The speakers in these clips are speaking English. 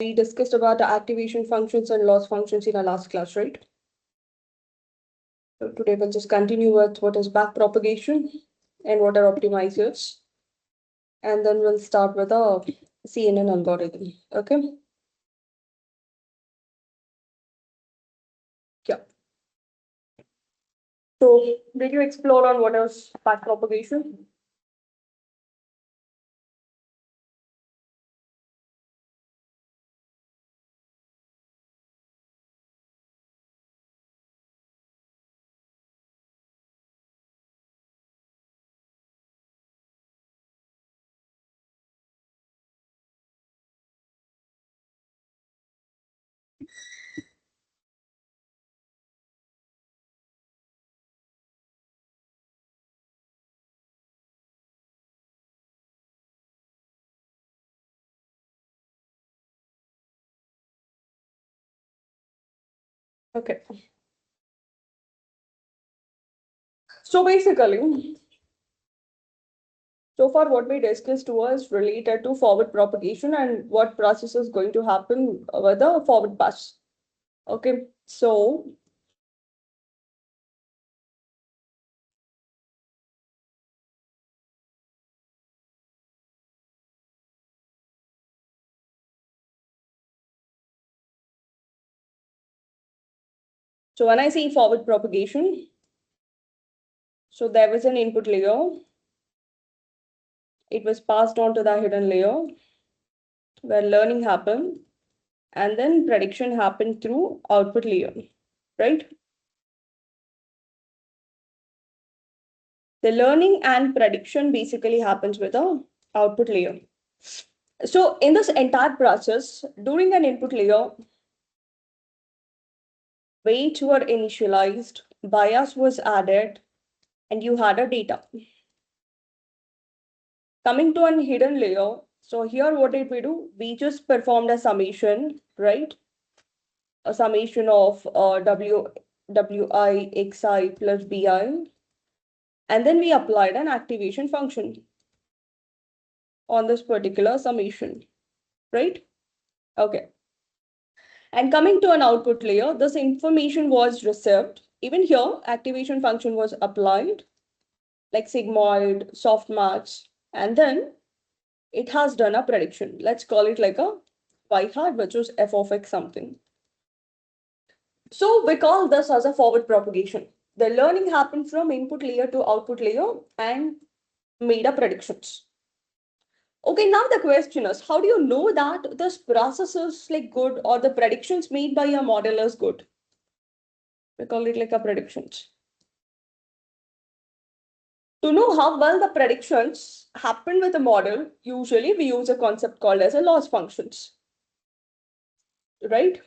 We discussed about the activation functions and loss functions in our last class, right? So today we'll just continue with what is backpropagation and what are optimizers. And then we'll start with a CNN algorithm. Okay. Yeah. So did you explore on what is backpropagation? Okay. So basically, so far what we discussed was related to forward propagation and what process is going to happen with the forward pass. Okay. So when I say forward propagation, so there was an input layer. It was passed on to the hidden layer where learning happened, and then prediction happened through output layer, right? The learning and prediction basically happens with a output layer. So in this entire process, during an input layer, weights were initialized, bias was added, and you had a data. Coming to an hidden layer, so here what did we do? We just performed a summation, right? A summation of wi xi plus bi, and then we applied an activation function on this particular summation, right? Okay. And coming to an output layer, this information was received. Even here, activation function was applied, like sigmoid, softmax, and then it has done a prediction. Let's call it like a y hat, which was f of x something. So we call this as a forward propagation. The learning happened from input layer to output layer and made up predictions. Okay, now the question is, how do you know that this process is like good or the predictions made by your model is good? We call it like a predictions. To know how well the predictions happen with a model, usually we use a concept called as a loss functions, right?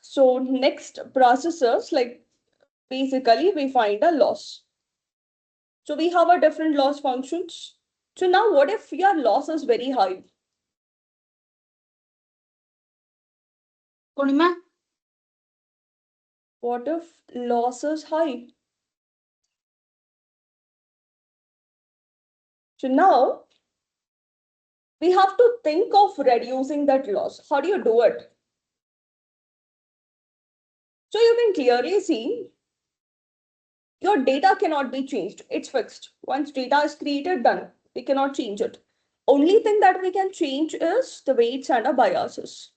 So next processes, like basically we find a loss. So we have a different loss functions. So now what if your loss is very high? Purnima, What if loss is high? So now we have to think of reducing that loss. How do you do it? So you can clearly see your data cannot be changed. It's fixed. Once data is created, done. We cannot change it. Only thing that we can change is the weights and the biases.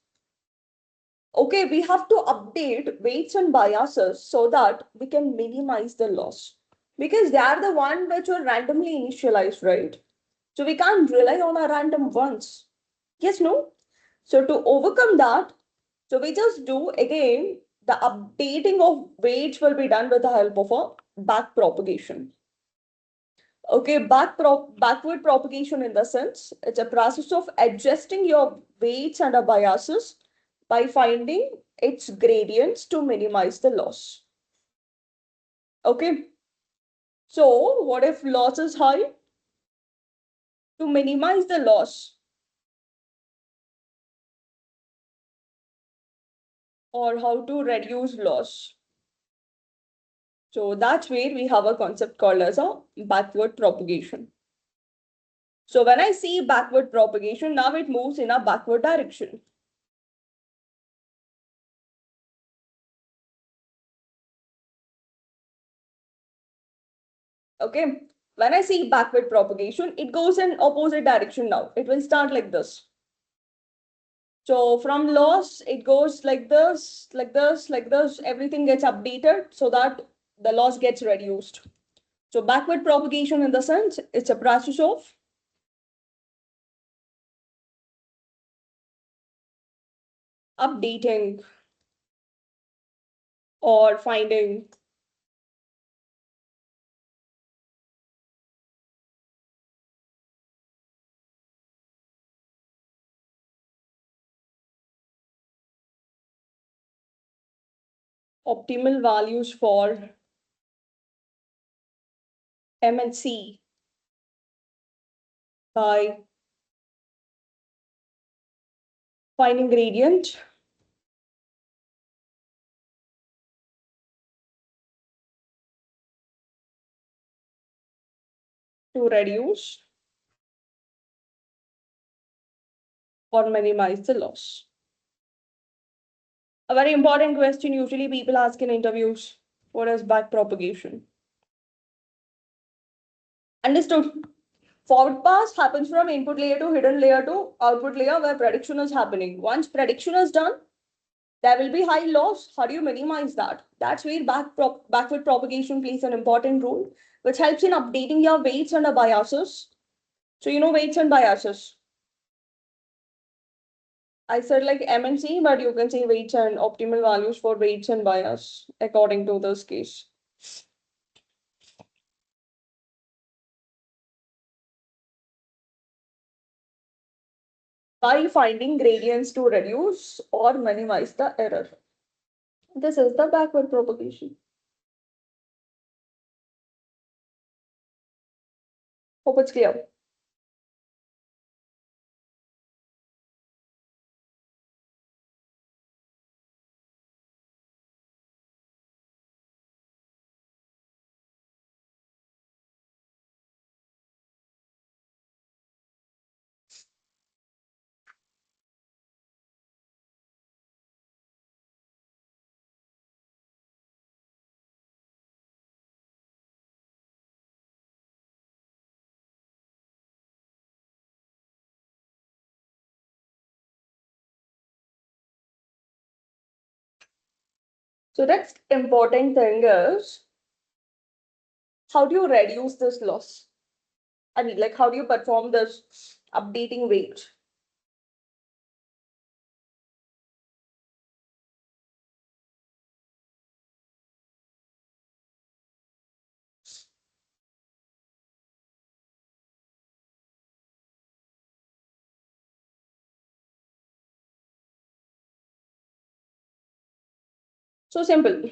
Okay, we have to update weights and biases so that we can minimize the loss. Because they are the one which were randomly initialized, right? So we can't rely on a random ones. Yes, no? So to overcome that, so we just do again, the updating of weights will be done with the help of a back propagation. Okay, backward propagation in the sense, it's a process of adjusting your weights and biases by finding its gradients to minimize the loss. Okay, so what if loss is high? To minimize the loss, or how to reduce loss. So that's where we have a concept called as a backward propagation. So when I see backward propagation, now it moves in a backward direction. Okay. When I see backward propagation, it goes in opposite direction now. It will start like this. So from loss, it goes like this, like this, like this. Everything gets updated so that the loss gets reduced. So backward propagation in the sense, it's a process of updating or finding optimal values for M and C by finding gradient to reduce or minimize the loss. A very important question usually people ask in interviews, what is back propagation? Understood. Forward pass happens from input layer to hidden layer to output layer where prediction is happening. Once prediction is done, there will be high loss. How do you minimize that? That's where backward propagation plays an important role, which helps in updating your weights and the biases. So you know weights and biases. I said like MNC, but you can say weights and optimal values for weights and bias according to this case. By finding gradients to reduce or minimize the error. This is the backward propagation. Hope it's clear. So next important thing is how do you reduce this loss? I mean, like how do you perform this updating weight? So simple.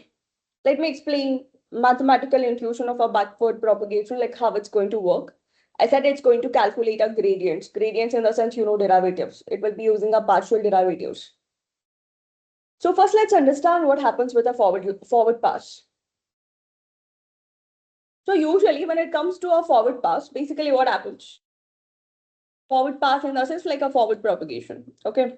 Let me explain mathematical intuition of a backward propagation, like how it's going to work. I said it's going to calculate a gradients. Gradients in the sense, you know, derivatives. It will be using a partial derivatives. So first, let's understand what happens with a forward pass. So usually when it comes to a forward pass, basically what happens? Forward pass in the sense like a forward propagation. Okay.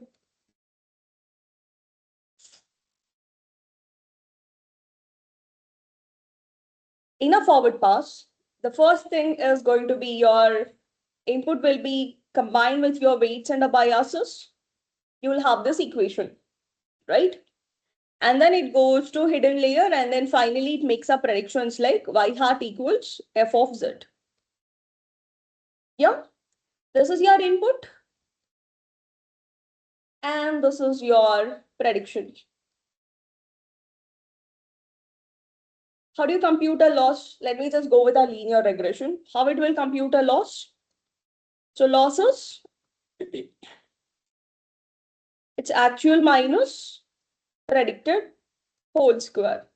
In a forward pass, the first thing is going to be your input will be combined with your weights and the biases. You will have this equation, right? And then it goes to hidden layer and then finally it makes up predictions like y hat equals f of z. Yeah, this is your input and this is your prediction. How do you compute a loss? Let me just go with a linear regression. How it will compute a loss? So losses, it's actual minus predicted whole square.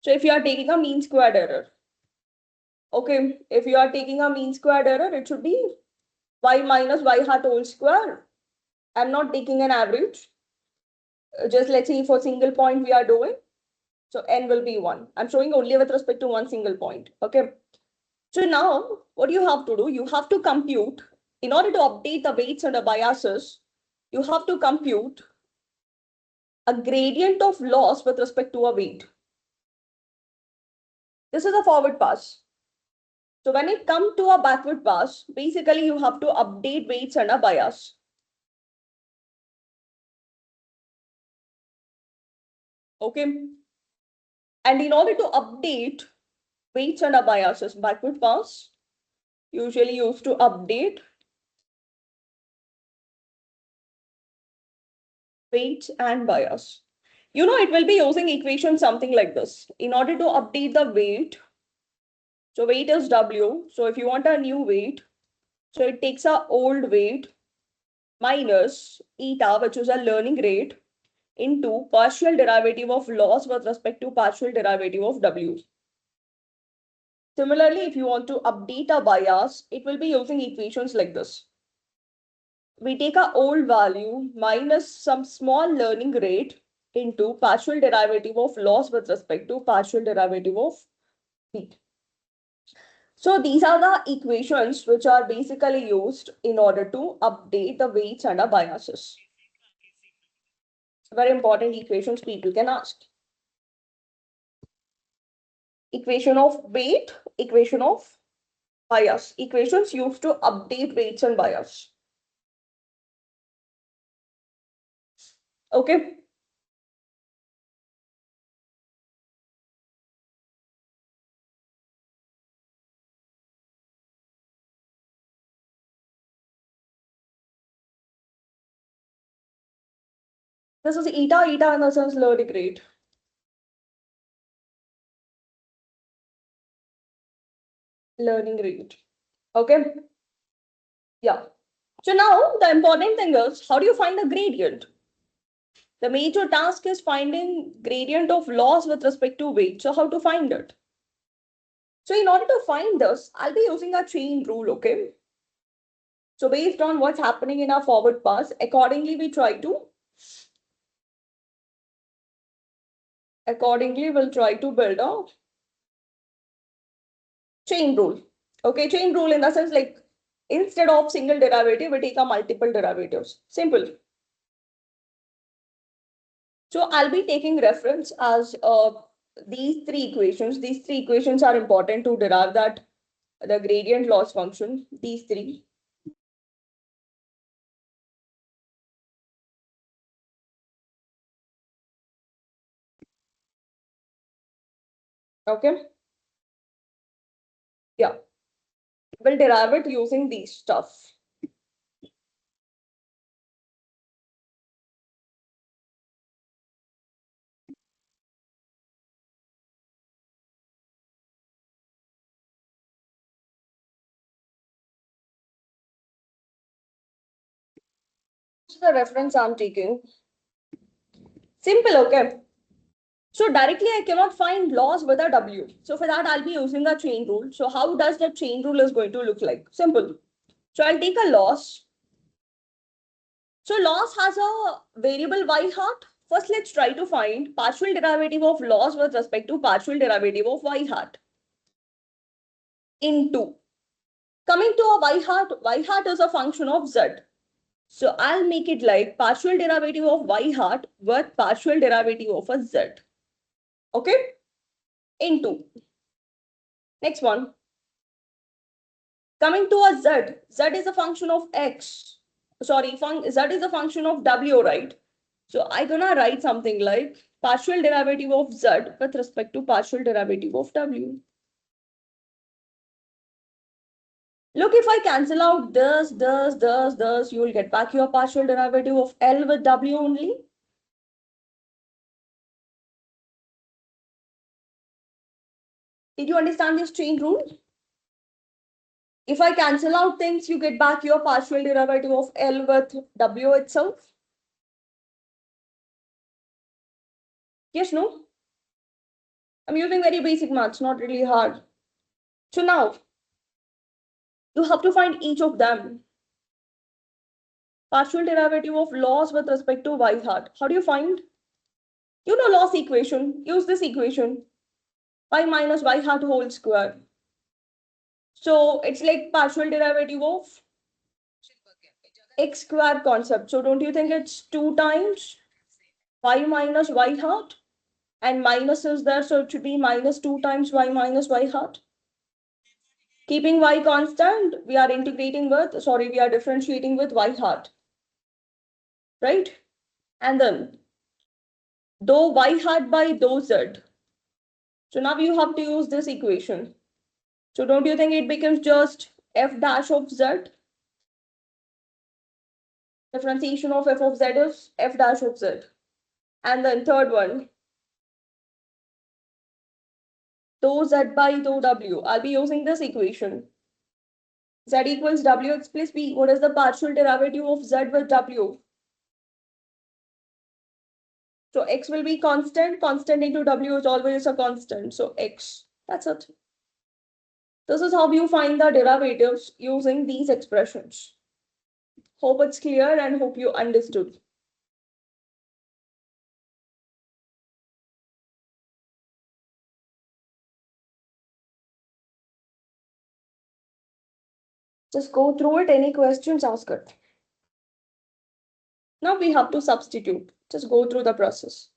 So if you are taking a mean squared error, okay, if you are taking a mean squared error, it should be y minus y hat whole square. I'm not taking an average. Just let's say for single point we are doing. So n will be 1. I'm showing only with respect to one single point. Okay. So now what you have to do, you have to compute, in order to update the weights and the biases, you have to compute a gradient of loss with respect to a weight. This is a forward pass. So when it comes to a backward pass, basically you have to update weights and a bias. Okay. And in order to update weights and a biases, backward pass usually used to update weights and bias. You know, it will be using equation something like this. In order to update the weight, so weight is W. So if you want a new weight, so it takes a old weight minus eta, which is a learning rate, into partial derivative of loss with respect to partial derivative of W. Similarly, if you want to update a bias, it will be using equations like this. We take a old value minus some small learning rate into partial derivative of loss with respect to partial derivative of weight. So these are the equations which are basically used in order to update the weights and the biases. Very important equations people can ask. Equation of weight, equation of bias. Equations used to update weights and bias. Okay. This is eta in the sense learning rate. Learning rate. Okay. Yeah. So now the important thing is, how do you find the gradient? The major task is finding gradient of loss with respect to weight. So how to find it? So in order to find this, I'll be using a chain rule, okay? So based on what's happening in our forward pass, accordingly we'll try to build a chain rule. Okay, chain rule in the sense like instead of single derivative, we take a multiple derivatives. Simple. So I'll be taking reference as these three equations. These three equations are important to derive that the gradient loss function. These three. Okay. Yeah. We'll derive it using these stuff. This is the reference I'm taking. Simple, okay. So directly I cannot find loss with a W. So for that, I'll be using a chain rule. So how does the chain rule is going to look like? Simple. So I'll take a loss. So loss has a variable y hat. First, let's try to find partial derivative of loss with respect to partial derivative of y hat. Into. Coming to a y hat is a function of z. So I'll make it like partial derivative of y hat with partial derivative of a z. Okay? Into. Next one. Coming to a z is a function of x. Sorry, z is a function of w, right? So I'm gonna write something like partial derivative of z with respect to partial derivative of w. Look, if I cancel out this, you will get back your partial derivative of L with W only. Did you understand this chain rule? If I cancel out things, you get back your partial derivative of L with W itself. Yes, no? I'm using very basic maths, not really hard. So now, you have to find each of them. Partial derivative of loss with respect to y hat. How do you find? You know loss equation. Use this equation. Y minus y hat whole square. So it's like partial derivative of x square concept. So don't you think it's 2 times y minus y hat? And minus is there, so it should be minus 2 times y minus y hat. Keeping y constant, we are integrating with, sorry, we are differentiating with y hat, right? And then dou y hat by dou z. So now you have to use this equation. So don't you think it becomes just f dash of z? Differentiation of f of z is f dash of z. And then third one, dou z by dou w. I'll be using this equation. Z equals wx plus b. What is the partial derivative of z with w? So x will be constant. Constant into w is always a constant. So x. That's it. This is how you find the derivatives using these expressions. Hope it's clear and hope you understood. Just go through it. Any questions, ask it. Now we have to substitute. Just go through the process.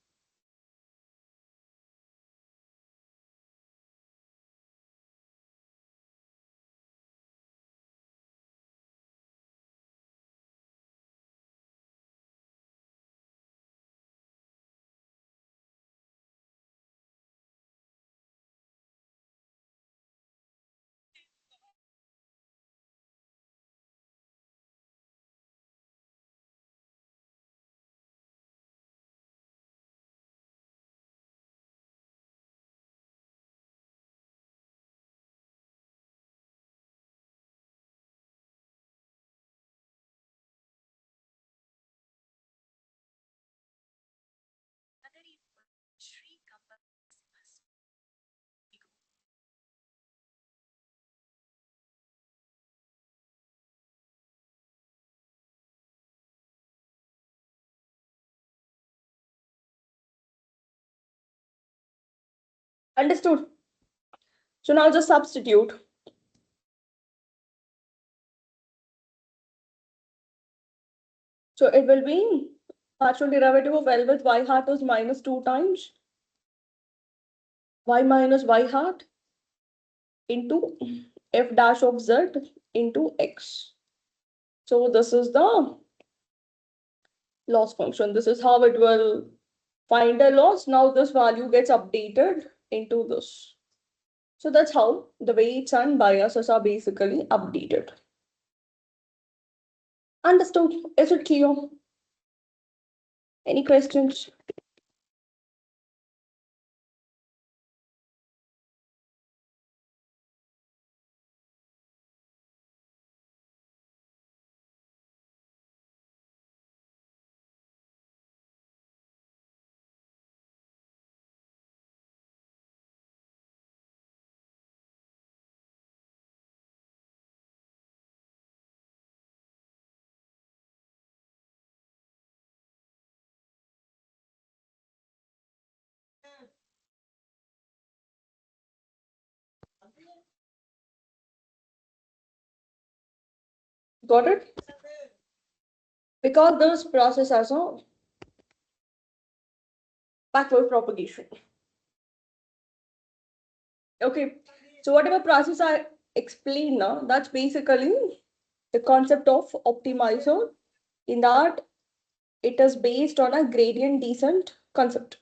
Understood. So now just substitute. So it will be partial derivative of L with y hat is minus 2 times y minus y hat into f dash of z into x. So this is the loss function. This is how it will find a loss. Now this value gets updated into this. So that's how the weights and biases are basically updated. Understood? Is it clear? Any questions? Got it? Because this process has a backward propagation. Okay, so whatever process I explained now, that's basically the concept of optimizer. In that, it is based on a gradient descent concept.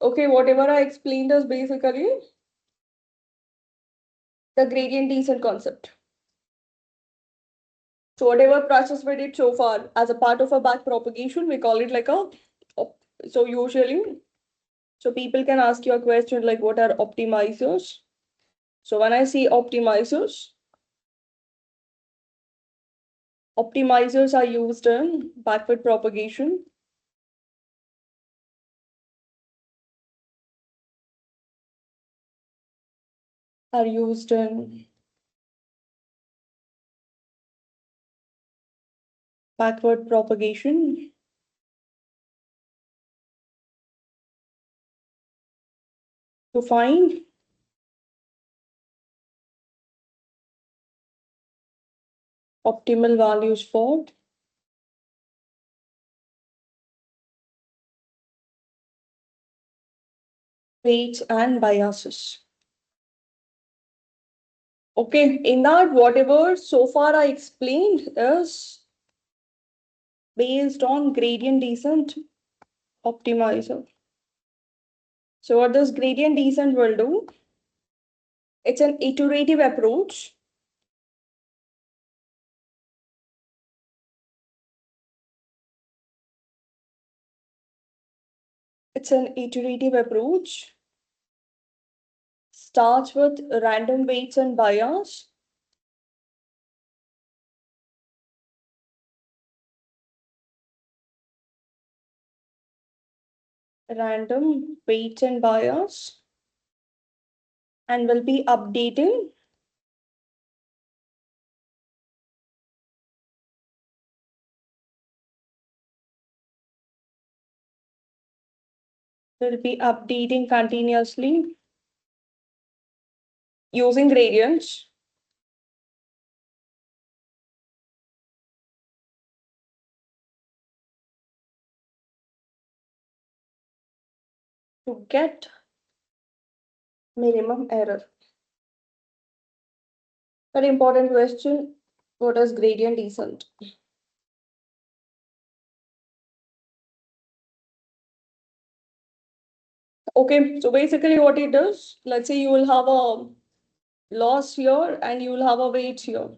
Okay, whatever I explained is basically the gradient descent concept. So whatever process we did so far as a part of a back propagation, we call it like a, so usually, so people can ask you a question like what are optimizers? So when I see optimizers, optimizers are used in backward propagation. Are used in backward propagation to find optimal values for weights and biases. Okay, in that, whatever so far I explained is based on gradient descent optimizer. So what this gradient descent will do, it's an iterative approach. It's an iterative approach. Starts with random weights and bias. Random weights and bias. And will be updating continuously using gradients. To get minimum error. Very important question. What is gradient descent? Okay, so basically what it does, let's say you will have a loss here and you will have a weight here.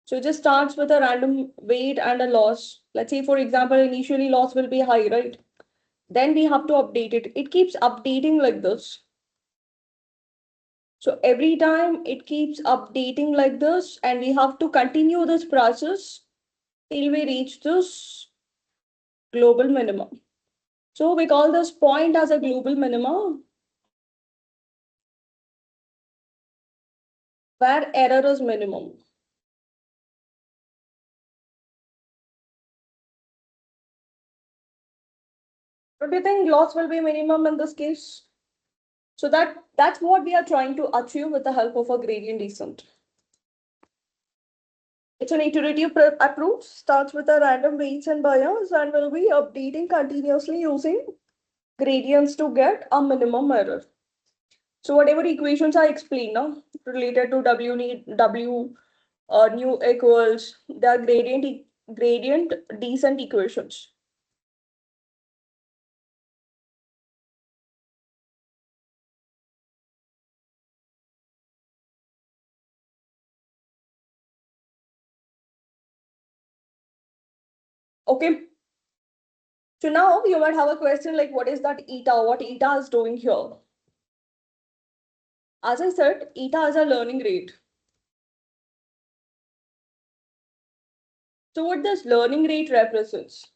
So it just starts with a random weight and a loss. Let's say, for example, initially loss will be high, right? Then we have to update it. It keeps updating like this. So every time it keeps updating like this, and we have to continue this process till we reach this global minimum. So we call this point as a global minimum where error is minimum. Don't you think loss will be minimum in this case? So that's what we are trying to achieve with the help of a gradient descent. It's an iterative approach, starts with a random weights and bias and will be updating continuously using gradients to get a minimum error. So whatever equations I explained now related to W need W nu equals the gradient descent equations. Okay. So now you might have a question like, what is that eta? What eta is doing here? As I said, eta is a learning rate. So what does learning rate represents?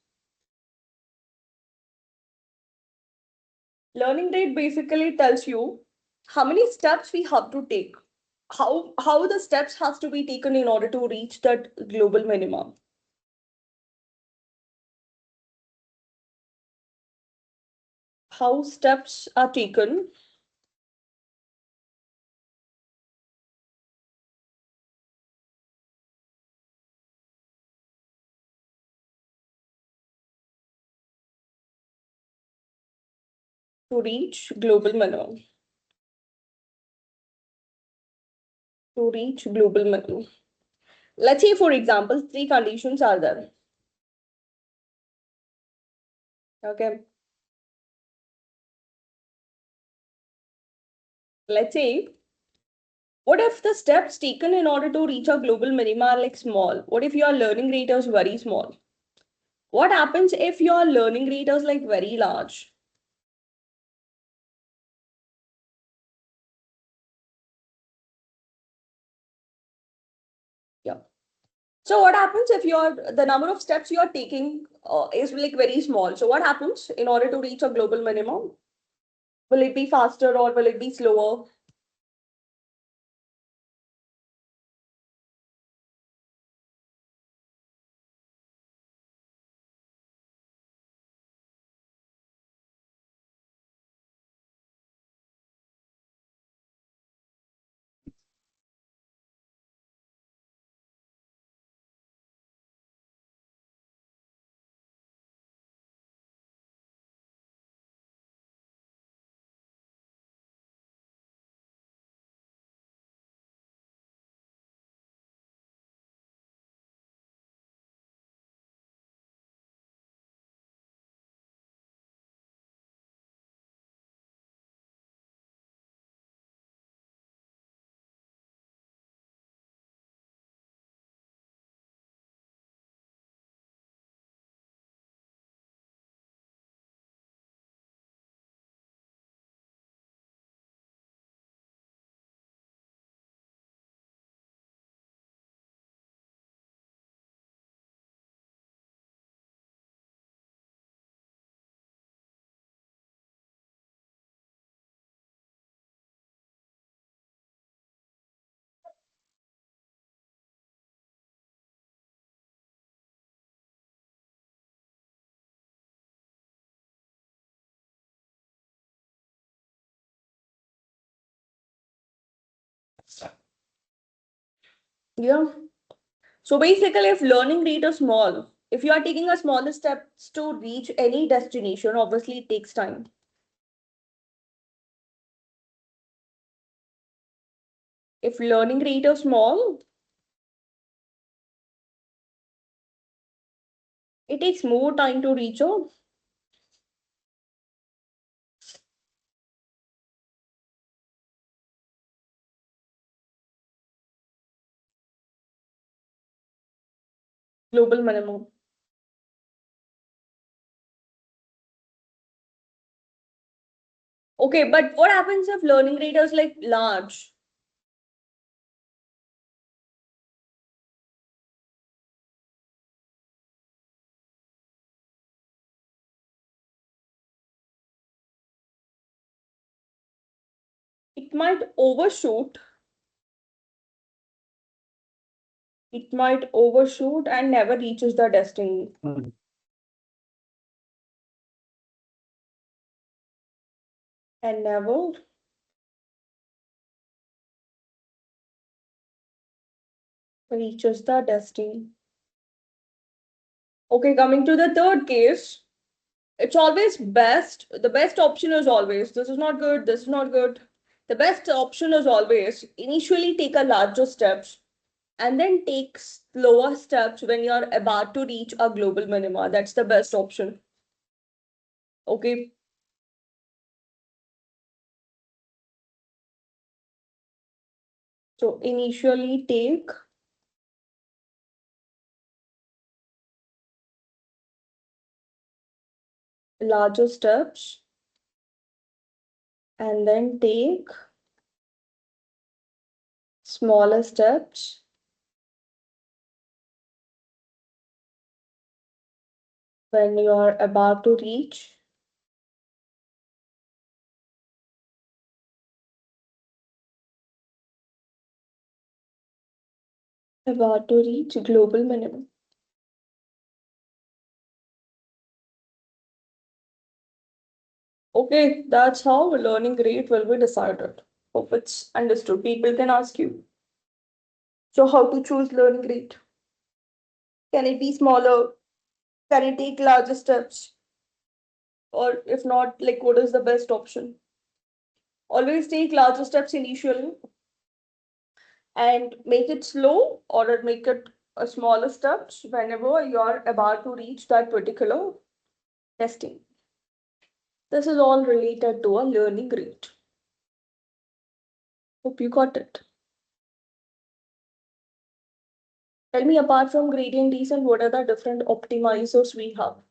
Learning rate basically tells you how many steps we have to take, how the steps has to be taken in order to reach that global minimum. How steps are taken to reach global minimum. To reach global minimum. Let's say, for example, three conditions are there. Okay. Let's say, what if the steps taken in order to reach a global minima are like small? What if your learning rate is very small? What happens if your learning rate is like very large? Yeah. So what happens if the number of steps you are taking is like very small? So what happens in order to reach a global minimum? Will it be faster or will it be slower? Yeah. So basically, if learning rate is small, if you are taking a smaller steps to reach any destination, obviously it takes time. If learning rate is small, it takes more time to reach a global minimum. Okay, but what happens if learning rate is like large? It might overshoot. It might overshoot and never reaches the destiny. And never reaches the destiny. Okay, coming to the third case, it's always best. The best option is always this is not good, this is not good. The best option is always initially take a larger steps and then take slower steps when you're about to reach a global minima. That's the best option. Okay. So initially take larger steps and then take smaller steps when you are about to reach global minimum. Okay, that's how learning rate will be decided. Hope it's understood. People can ask you. So how to choose learning rate? Can it be smaller? Can it take larger steps? Or if not, like what is the best option? Always take larger steps initially and make it slow or make it a smaller steps whenever you're about to reach that particular testing. This is all related to a learning rate. Hope you got it. Tell me, apart from gradient descent, what are the different optimizers we have?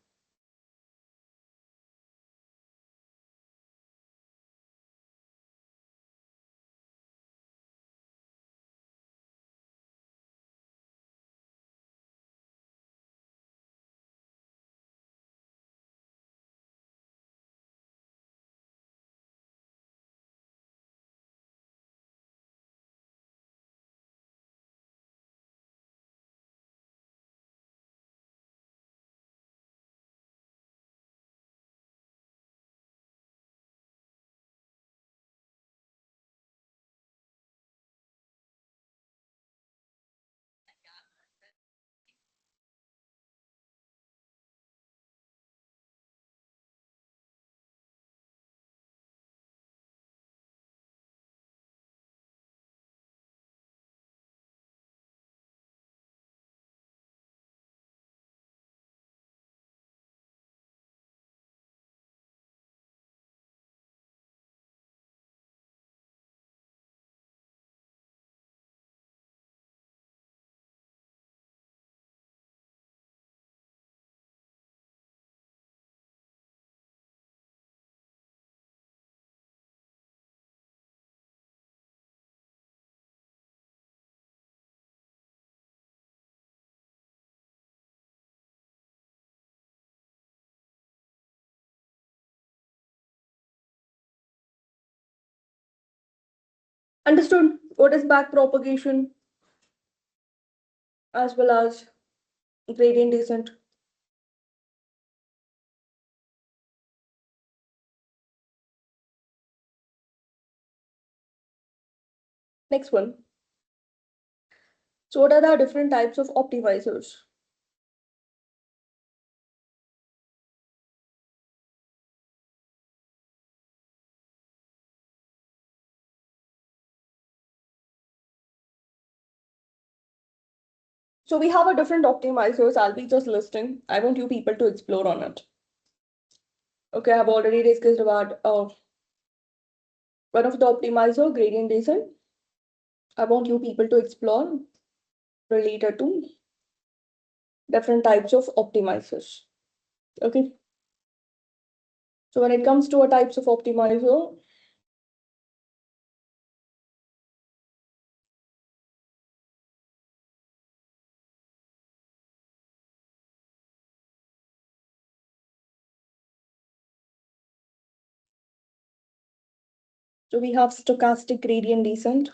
Understood what is back propagation as well as gradient descent. Next one. So what are the different types of optimizers? So we have a different optimizers. I'll be just listing. I want you people to explore on it. Okay, I've already discussed about one of the optimizer, gradient descent. I want you people to explore related to different types of optimizers. Okay. So when it comes to a types of optimizer, so we have stochastic gradient descent.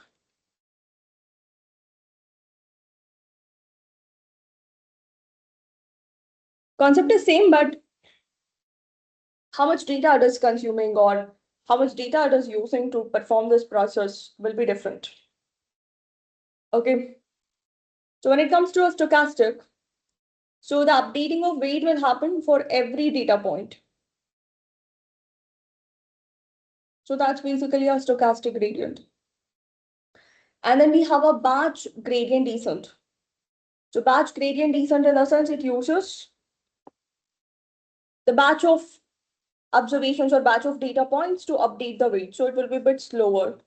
Concept is same, but how much data it is consuming or how much data it is using to perform this process will be different. Okay. So when it comes to a stochastic, so the updating of weight will happen for every data point. So that's basically a stochastic gradient. And then we have a batch gradient descent. So batch gradient descent in the sense it uses the batch of observations or batch of data points to update the weight. So it will be a bit slower.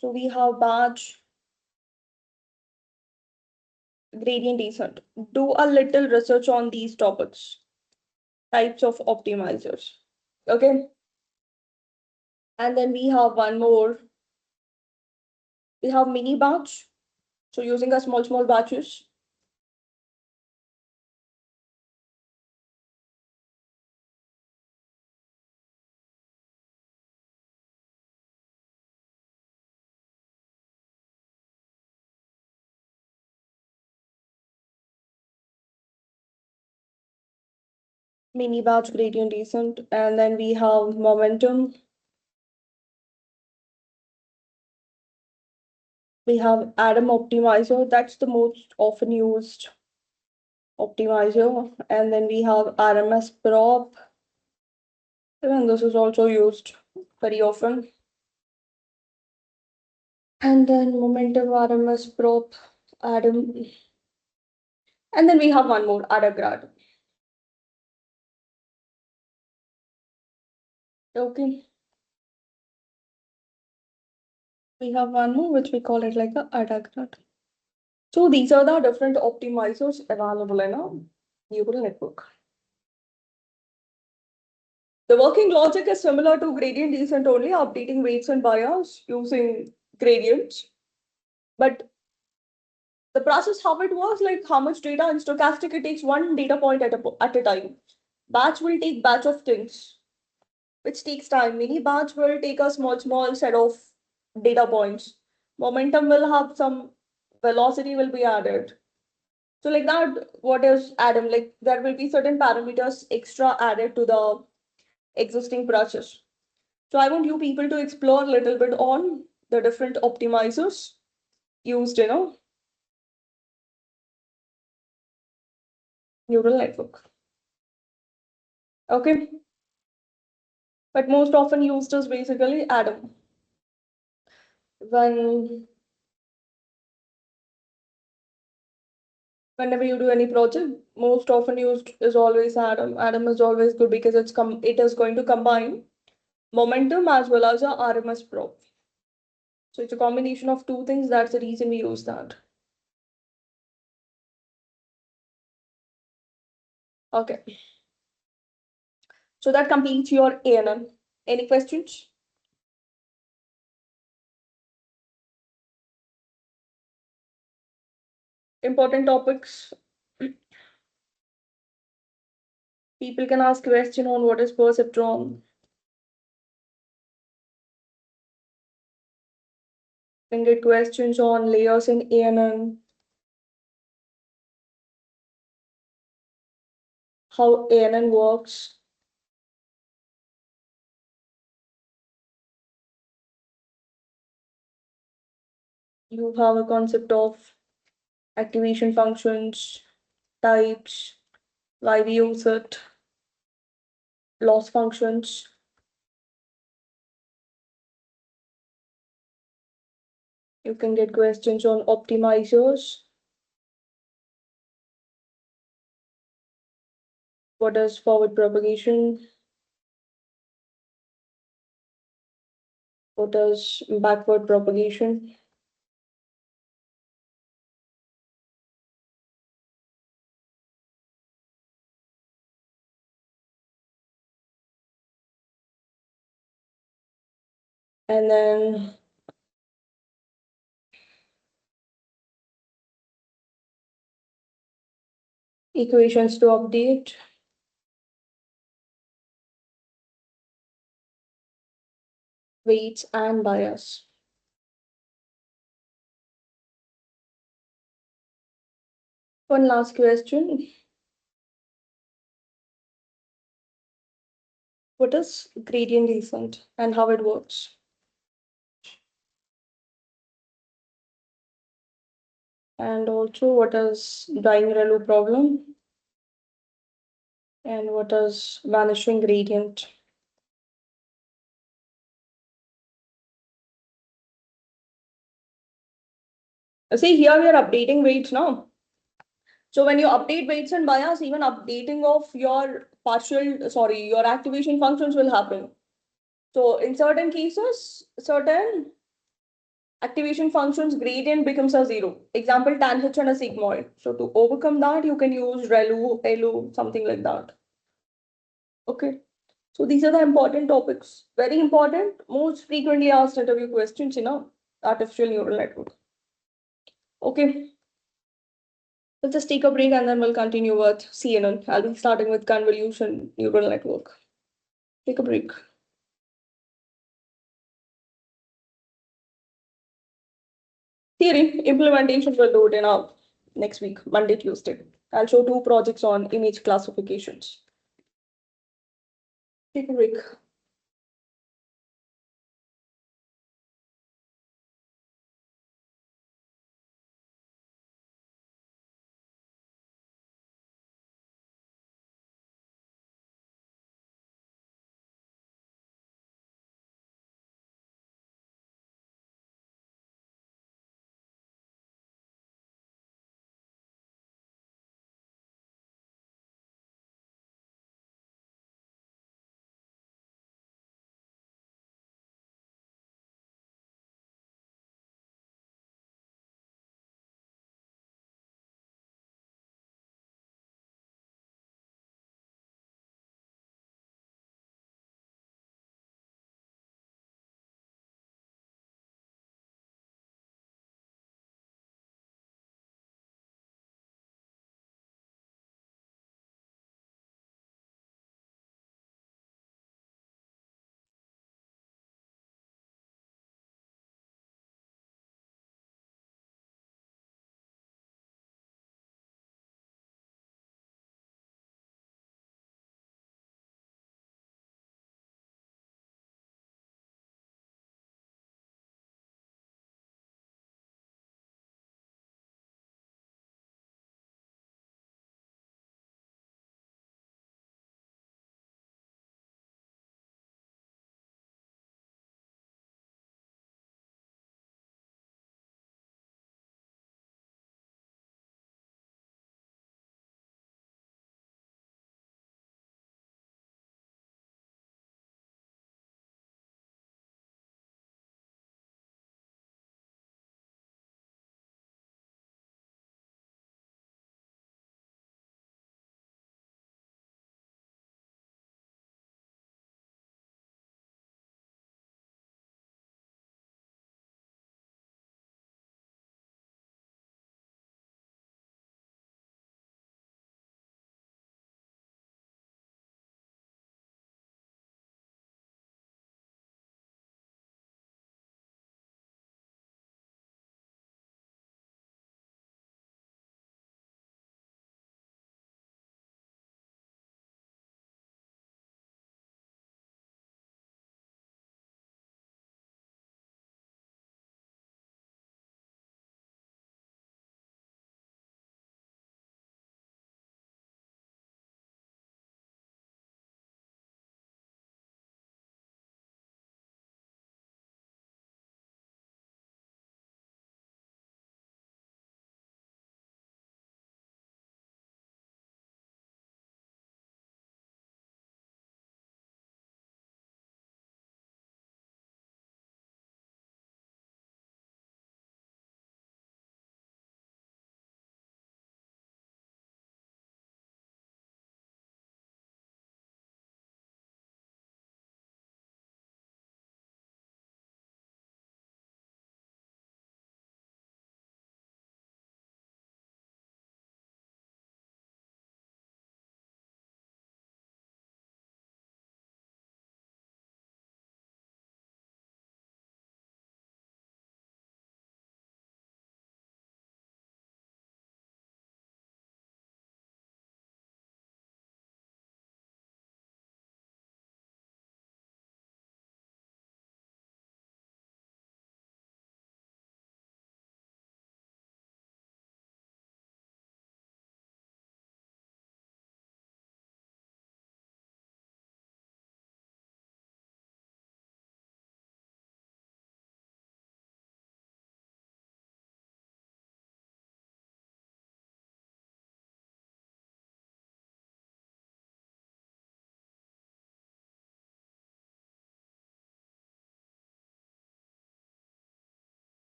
So we have batch gradient descent. Do a little research on these topics, types of optimizers. Okay. And then we have one more. We have mini batch. So using a small batches. Mini batch gradient descent. And then we have momentum. We have Adam optimizer. That's the most often used optimizer. And then we have RMS prop. And this is also used very often. And then momentum RMS prop, Adam. And then we have one more, Adagrad. Okay. We have one more, which we call it like a Adagrad. So these are the different optimizers available in a neural network. The working logic is similar to gradient descent only, updating weights and bias using gradients. But the process, how it was, like how much data in stochastic, it takes one data point at a time. Batch will take batch of things, which takes time. Mini batch will take a small set of data points. Momentum will have some velocity will be added. So like that, what is Adam? Like there will be certain parameters extra added to the existing process. So I want you people to explore a little bit on the different optimizers used in a neural network. Okay. But most often used is basically Adam. When whenever you do any project, most often used is always Adam. Adam is always good because it is going to combine momentum as well as a RMS prop. So it's a combination of two things. That's the reason we use that. Okay. So that completes your ANN. Any questions? Important topics. People can ask question on what is perceptron. Can get questions on layers in ANN. How ANN works. You have a concept of activation functions, types, why we use it, loss functions. You can get questions on optimizers. What is forward propagation? What is backward propagation? And then equations to update. Weights and bias. One last question. What is gradient descent and how it works? And also, what is Dine-Relu problem? And what is vanishing gradient? See, here we are updating weights now. So when you update weights and bias, even updating of your your activation functions will happen. So in certain cases, certain activation functions gradient becomes a zero. Example, tan h and a sigmoid. So to overcome that, you can use ReLU, ELU, something like that. Okay. So these are the important topics. Very important, most frequently asked interview questions in a artificial neural network. Okay. Let's just take a break and then we'll continue with CNN. I'll be starting with convolution neural network. Take a break. Theory implementation will do it in our next week, Monday, Tuesday. I'll show 2 projects on image classifications. Take a break.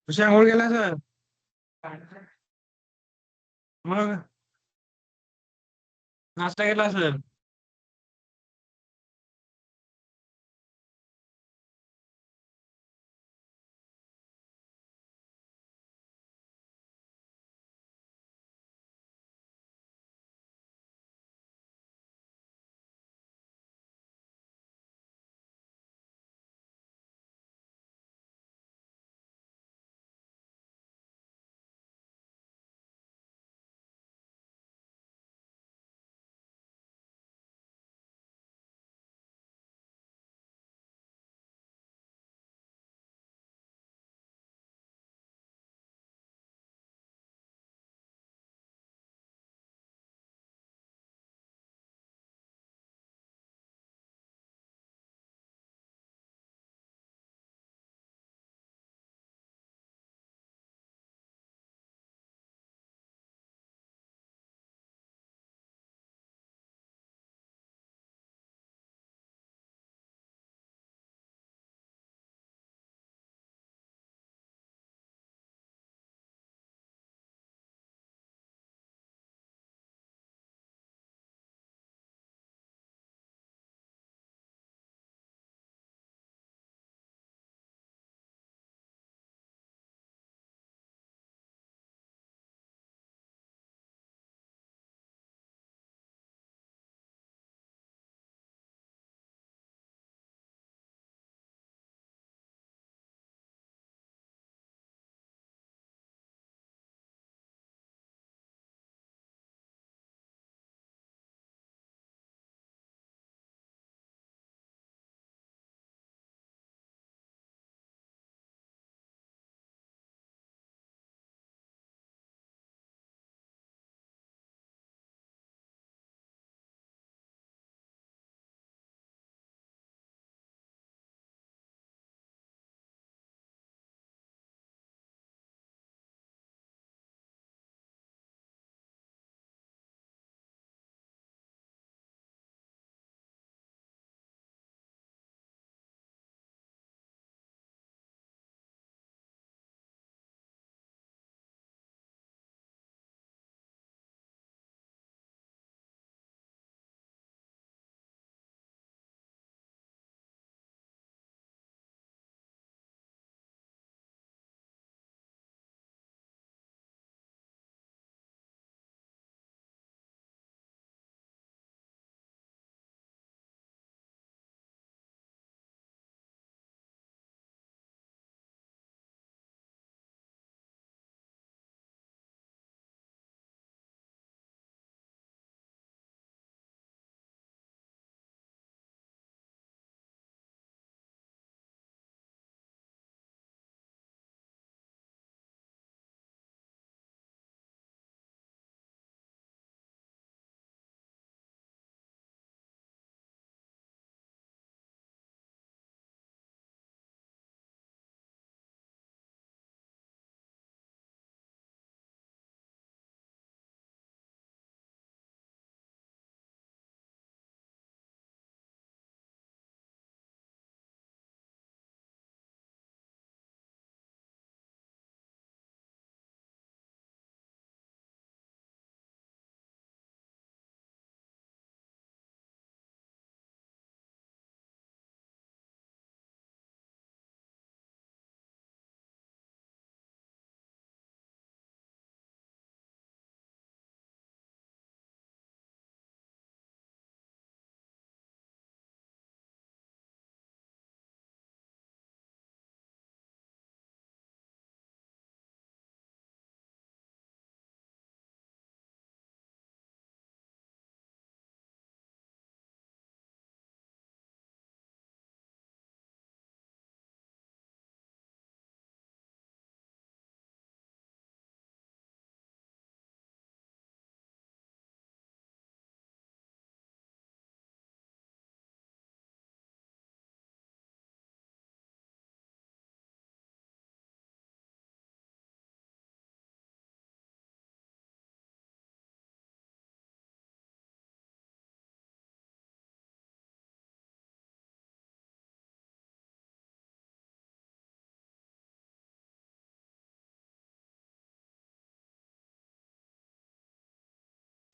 तुझ्या आंघोळ गेला sir मग नाश्ता केला sir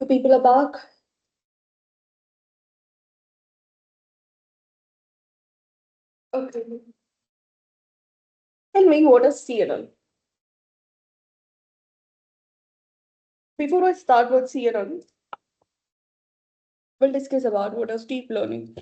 The people are back. Okay. Tell me, what is CNN? Before I start with CNN, we'll discuss about what is deep learning.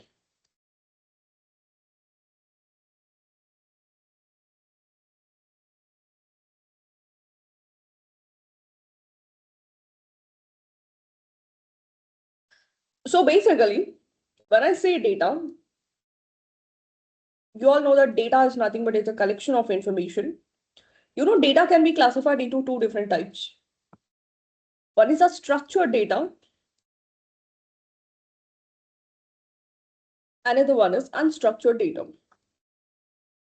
So basically, when I say data, you all know that data is nothing but it's a collection of information. You know, data can be classified into two different types. One is a structured data, another one is unstructured data.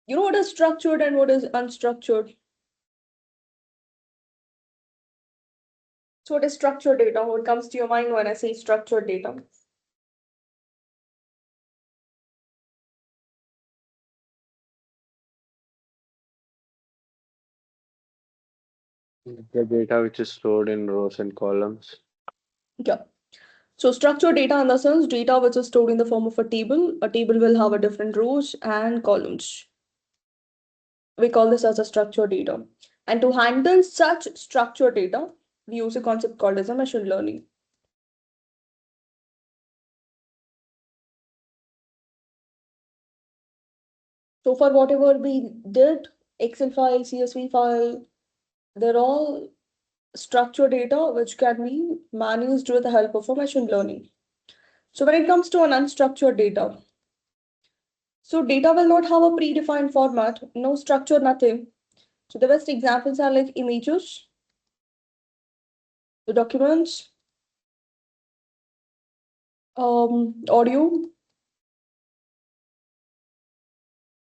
You know what is structured and what is unstructured? So what is structured data? What comes to your mind when I say structured data? The data which is stored in rows and columns. Yeah. So structured data in the sense data which is stored in the form of a table. A table will have a different rows and columns. We call this as a structured data. And to handle such structured data, we use a concept called as a machine learning. So for whatever we did, Excel file, CSV file, they're all structured data which can be managed with the help of a machine learning. So when it comes to an unstructured data, so data will not have a predefined format, no structure, nothing. So the best examples are like images, the documents, audio,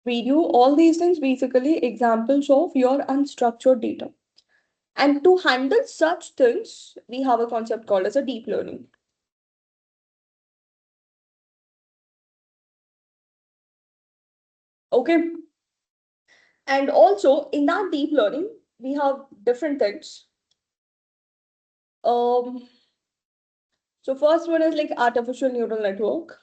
video, all these things basically examples of your unstructured data. And to handle such things, we have a concept called as a deep learning. Okay. And also in that deep learning, we have different things. So first one is like artificial neural network,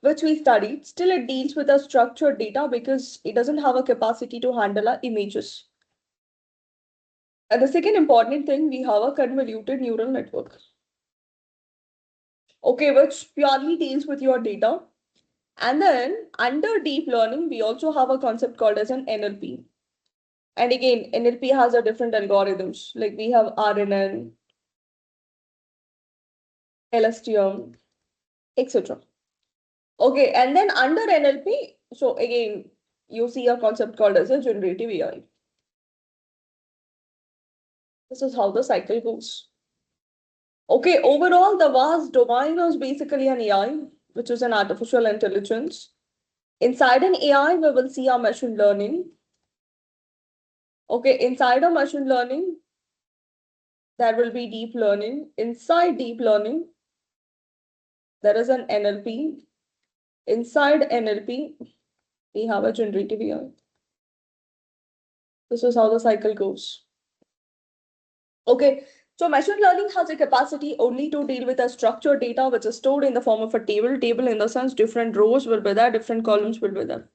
which we studied. Still, it deals with a structured data because it doesn't have a capacity to handle our images. And the second important thing, we have a convoluted neural network. Okay, which purely deals with your data. And then under deep learning, we also have a concept called as an NLP. And again, NLP has a different algorithms. Like we have RNN, LSTM, etc. Okay, and then under NLP, so again, you see a concept called as a generative AI. This is how the cycle goes. Okay, overall, the vast domain is basically an AI, which is an artificial intelligence. Inside an AI, we will see our machine learning. Okay, inside a machine learning, there will be deep learning. Inside deep learning, there is an NLP. Inside NLP, we have a generative AI. This is how the cycle goes. Okay, so machine learning has a capacity only to deal with a structured data which is stored in the form of a table. Table in the sense different rows will be there, different columns will be there.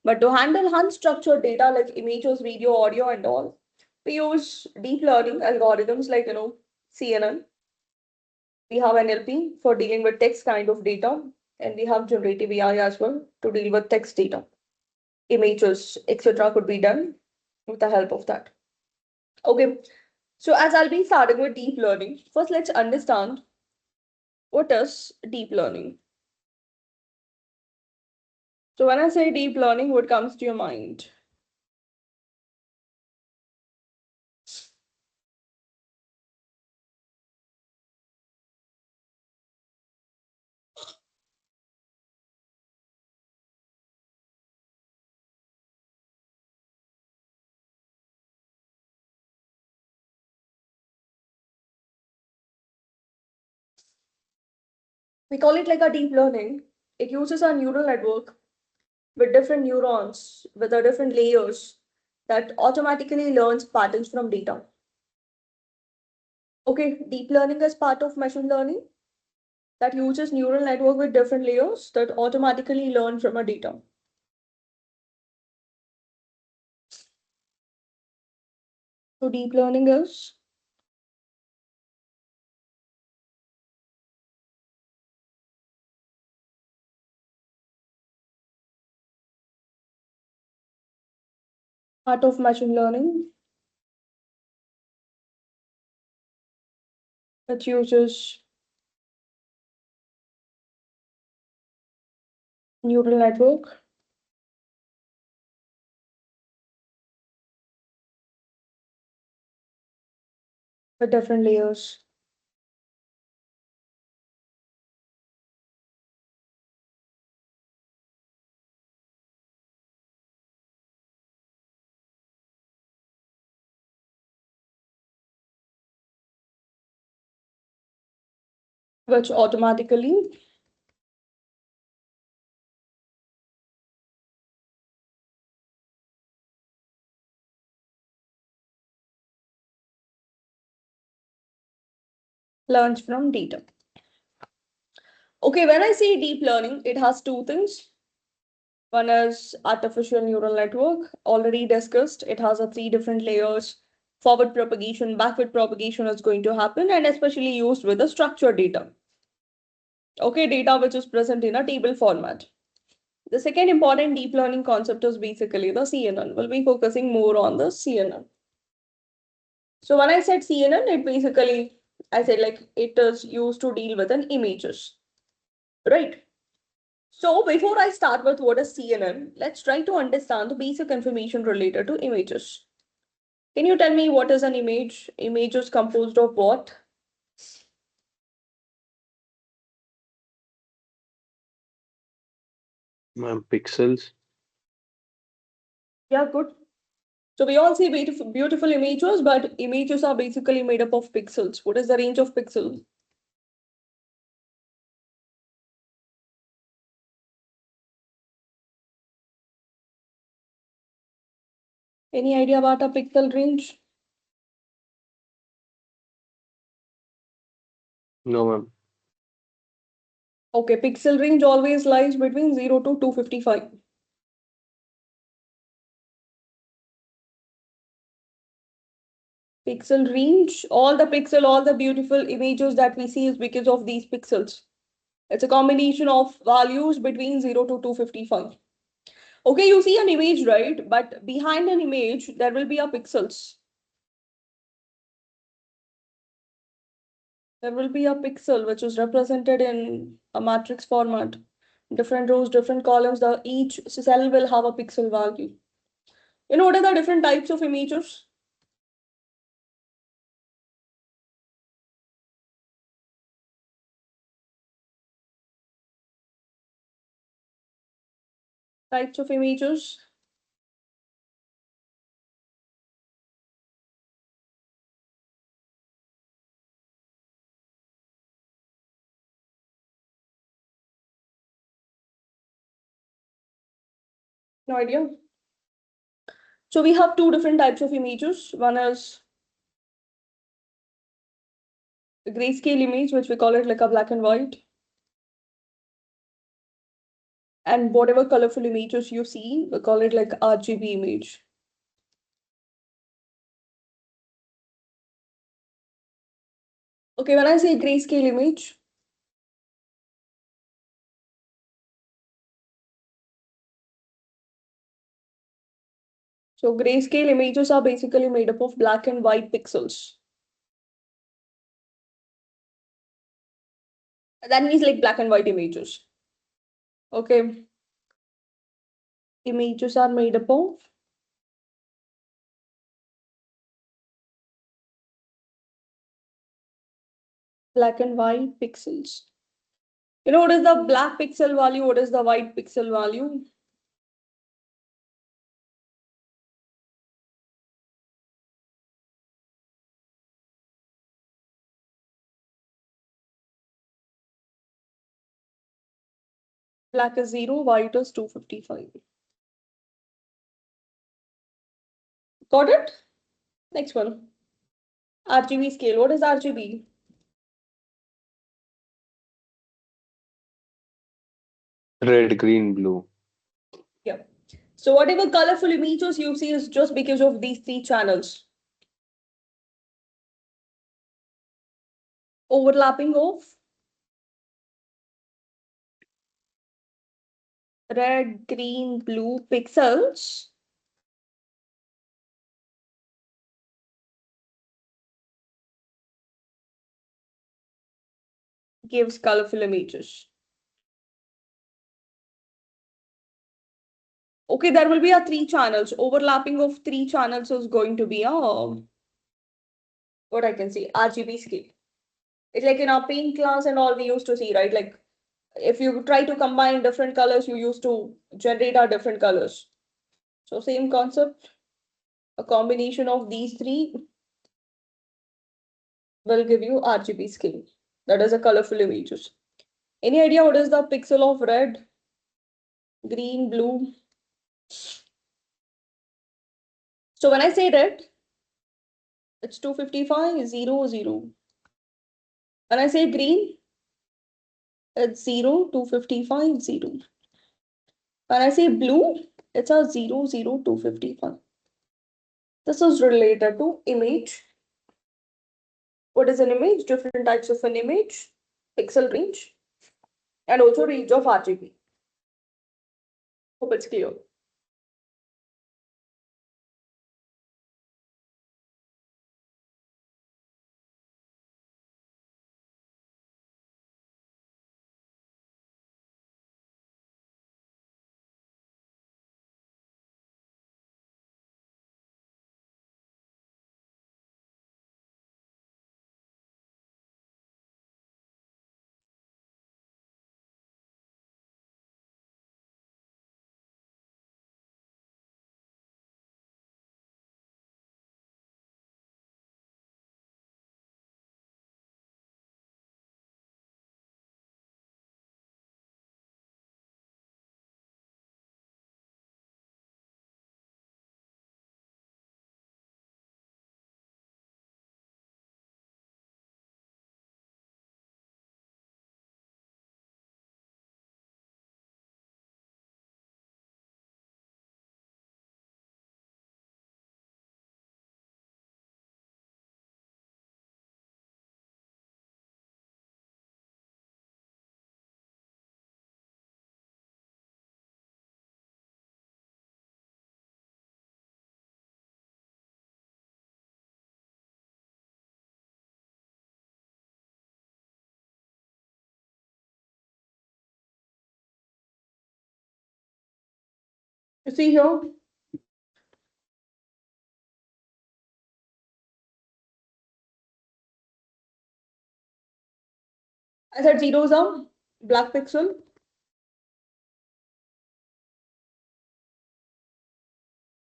But to handle unstructured data like images, video, audio, and all, we use deep learning algorithms like CNN. We have NLP for dealing with text kind of data, and we have generative AI as well to deal with text data. Images, etc. could be done with the help of that. Okay, so as I'll be starting with deep learning, first let's understand what is deep learning. So when I say deep learning, what comes to your mind? We call it like a deep learning. It uses a neural network with different neurons, with the different layers that automatically learns patterns from data. Okay, deep learning is part of machine learning that uses neural network with different layers that automatically learn from a data. So deep learning is part of machine learning that uses neural network with different layers. Which automatically learns from data. Okay, when I say deep learning, it has two things. One is artificial neural network, already discussed. It has a three different layers. Forward propagation, backward propagation is going to happen, and especially used with the structured data. Okay, data which is present in a table format. The second important deep learning concept is basically the CNN. We'll be focusing more on the CNN. So when I said CNN, it basically, I said like it is used to deal with an images, right? So before I start with what is CNN, let's try to understand the basic information related to images. Can you tell me what is an image? Image is composed of what? Ma'am, pixels. Yeah, good. So we all see beautiful images, but images are basically made up of pixels. What is the range of pixels? Any idea about a pixel range? No, ma'am. Okay, pixel range always lies between 0 to 255. Pixel range, all the beautiful images that we see is because of these pixels. It's a combination of values between 0 to 255. Okay, you see an image, right? But behind an image, there will be a pixels. There will be a pixel which is represented in a matrix format. Different rows, different columns, each cell will have a pixel value. You know what are the different types of images? Types of images. No idea. So we have two different types of images. One is the grayscale image, which we call it like a black and white. And whatever colorful images you see, we call it like RGB image. Okay, when I say grayscale image, so grayscale images are basically made up of black and white pixels. That means like black and white images. Okay. Images are made up of black and white pixels. You know what is the black pixel value? What is the white pixel value? Black is 0, white is 255. Got it? Next one. RGB scale. What is RGB? Red, green, blue. Yeah. So whatever colorful images you see is just because of these three channels. Overlapping of red, green, blue pixels gives colorful images. Okay, there will be a three channels. Overlapping of three channels is going to be a what I can say, RGB scale. It's like in our paint class and all we used to see, right? Like if you try to combine different colors, you used to generate our different colors. So same concept, a combination of these three will give you RGB scale. That is a colorful images. Any idea what is the pixel of red, green, blue? So when I say red, it's 255, 0, 0. When I say green, it's 0, 255, 0. When I say blue, it's a 0, 0, 255. This is related to image. What is an image? Different types of an image, pixel range, and also range of RGB. Hope it's clear. You see here, I said zeros are black pixel,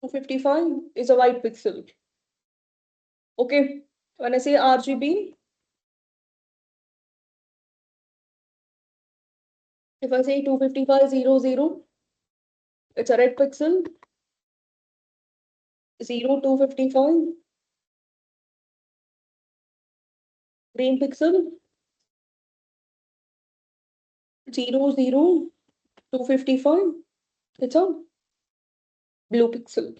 255 is a white pixel. Okay, when I say RGB, if I say 255, 0, 0, it's a red pixel, 0, 255, green pixel, 0, 0, 255, it's a blue pixel.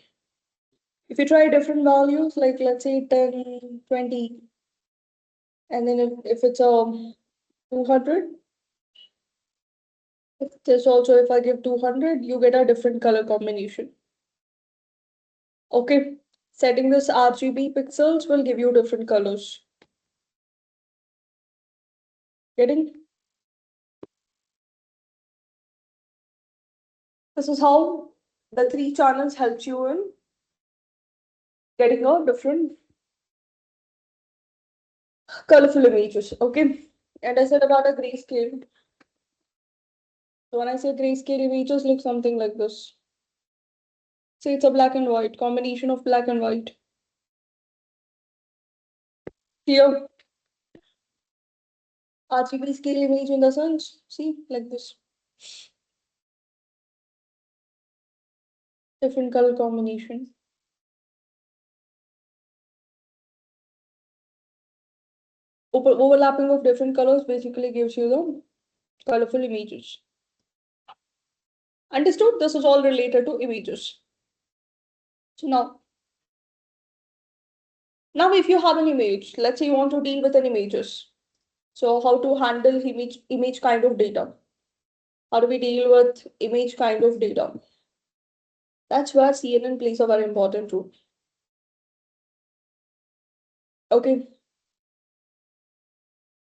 If you try different values, like let's say 10, 20, and then if it's a 200, if this also, if I give 200, you get a different color combination. Okay, setting this RGB pixels will give you different colors. Getting? This is how the three channels helps you in getting a different colorful images. Okay, and I said about a grayscale. So when I say grayscale images look something like this. Say it's a black and white, combination of black and white. Here, RGB scale image in the sense, see, like this. Different color combination. Overlapping of different colors basically gives you the colorful images. Understood? This is all related to images. So now if you have an image, let's say you want to deal with an images. So how to handle image kind of data? How do we deal with image kind of data? That's where CNN plays a very important role. Okay.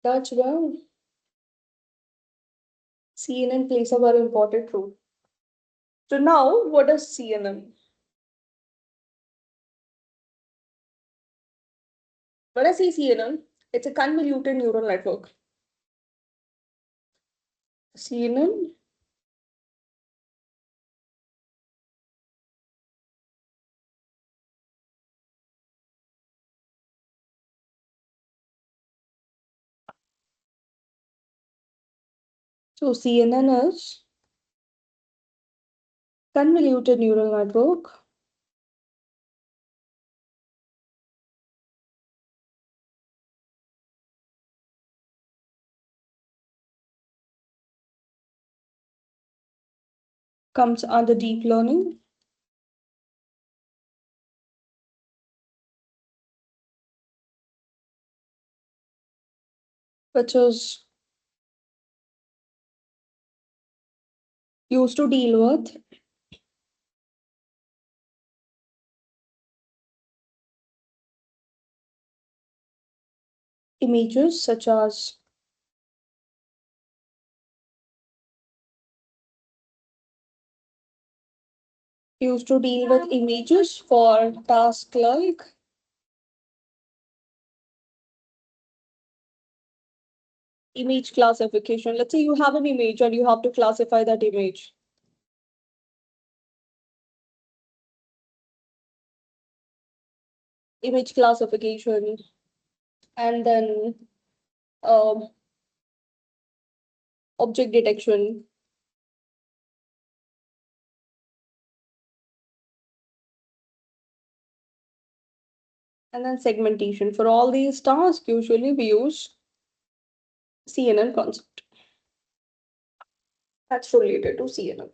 That's where CNN plays a very important role. So now, what is CNN? When I say CNN, it's a convoluted neural network. CNN So CNN is convoluted neural network. Comes under deep learning. Which is used to deal with images such as used to deal with images for tasks like image classification. Let's say you have an image and you have to classify that image. Image classification, and then object detection. And then segmentation. For all these tasks, usually we use CNN concept. That's related to CNN.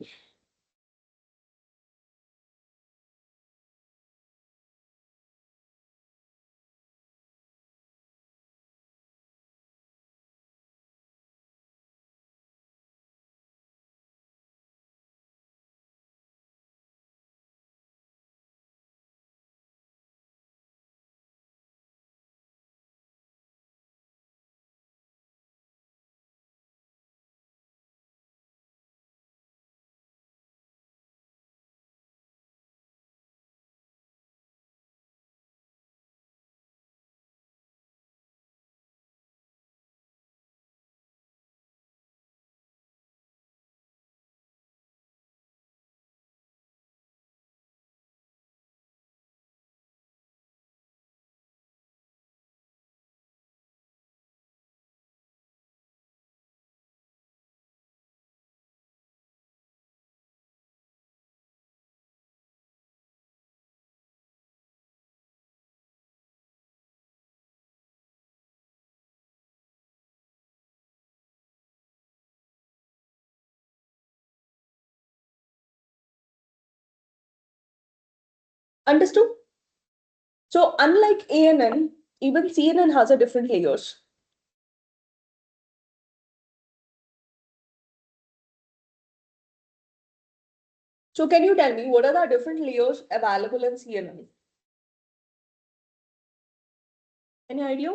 Understood? So unlike ANN, even CNN has a different layers. So can you tell me what are the different layers available in CNN? Any idea?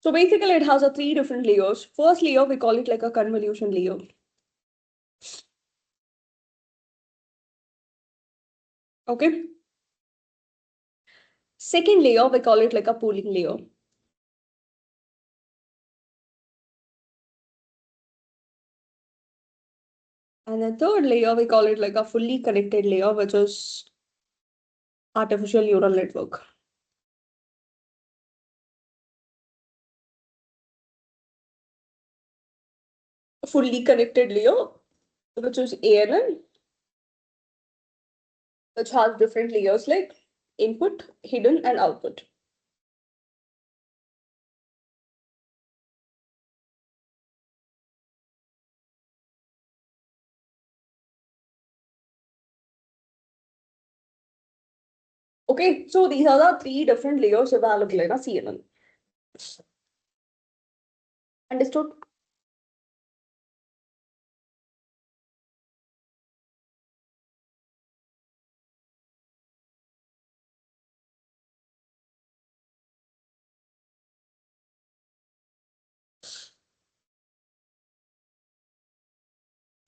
So basically it has a three different layers. First layer, we call it like a convolution layer. Okay. Second layer, we call it like a pooling layer. And the third layer, we call it like a fully connected layer, which is artificial neural network. fully connected layer, which is ANN, which has different layers like input, hidden, and output. Okay, so these are the three different layers available in a CNN. Understood?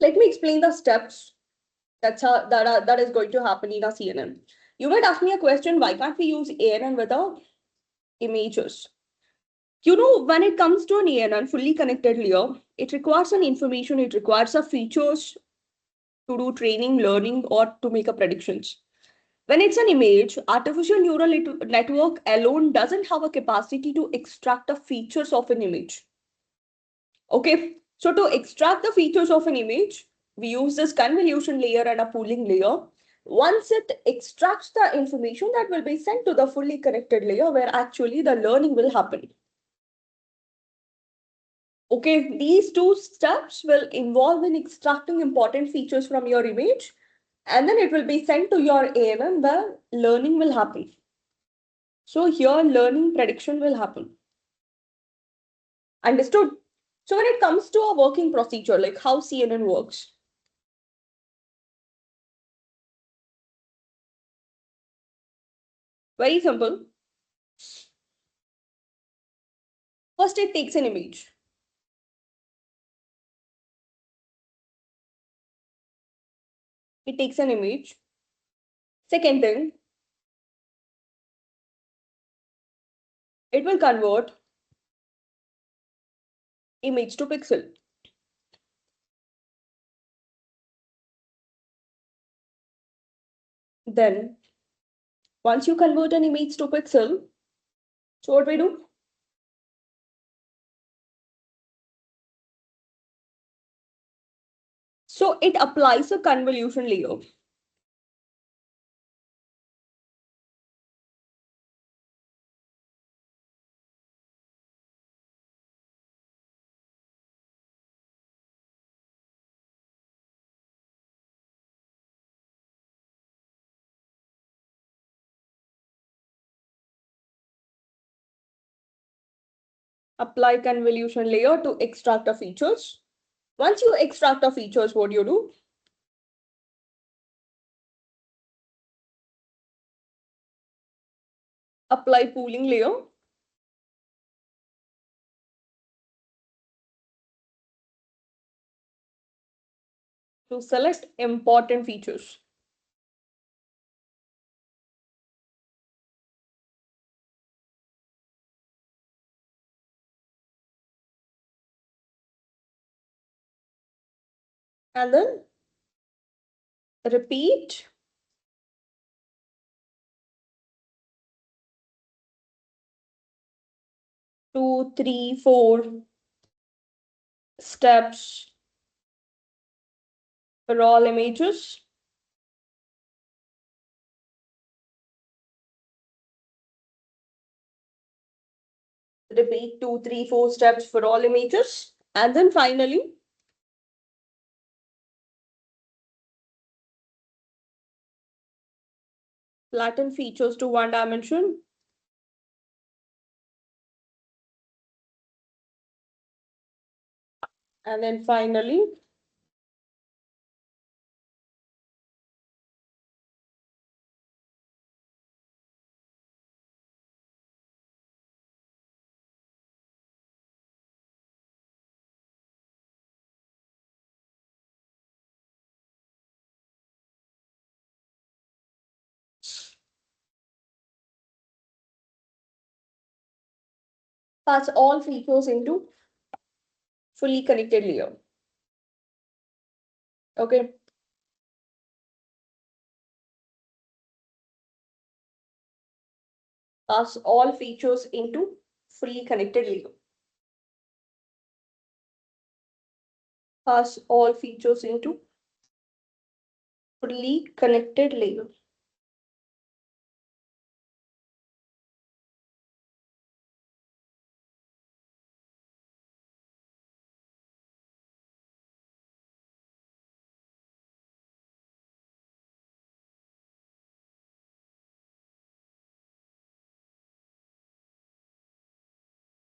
Let me explain the steps that is going to happen in a CNN. You might ask me a question, why can't we use ANN with our images? You know, when it comes to an ANN, fully connected layer, it requires an information, it requires a features to do training, learning, or to make a predictions. When it's an image, artificial neural network alone doesn't have a capacity to extract the features of an image. Okay, so to extract the features of an image, we use this convolution layer and a pooling layer. Once it extracts the information, that will be sent to the fully connected layer where actually the learning will happen. Okay, these two steps will involve in extracting important features from your image, and then it will be sent to your ANN where learning will happen. So here learning prediction will happen. Understood? So when it comes to a working procedure, like how CNN works, very simple. First, it takes an image. It takes an image. Second thing, it will convert image to pixel. Then, once you convert an image to pixel, so what we do? So it applies a convolution layer. Apply convolution layer to extract the features. Once you extract the features, what do you do? Apply pooling layer. To select important features. And then repeat 2, 3, 4 steps for all images. Repeat 2, 3, 4 steps for all images. And then finally, flatten features to one dimension. And then finally, pass all features into fully connected layer. Okay. Pass all features into fully connected layer. pass all features into fully connected layer.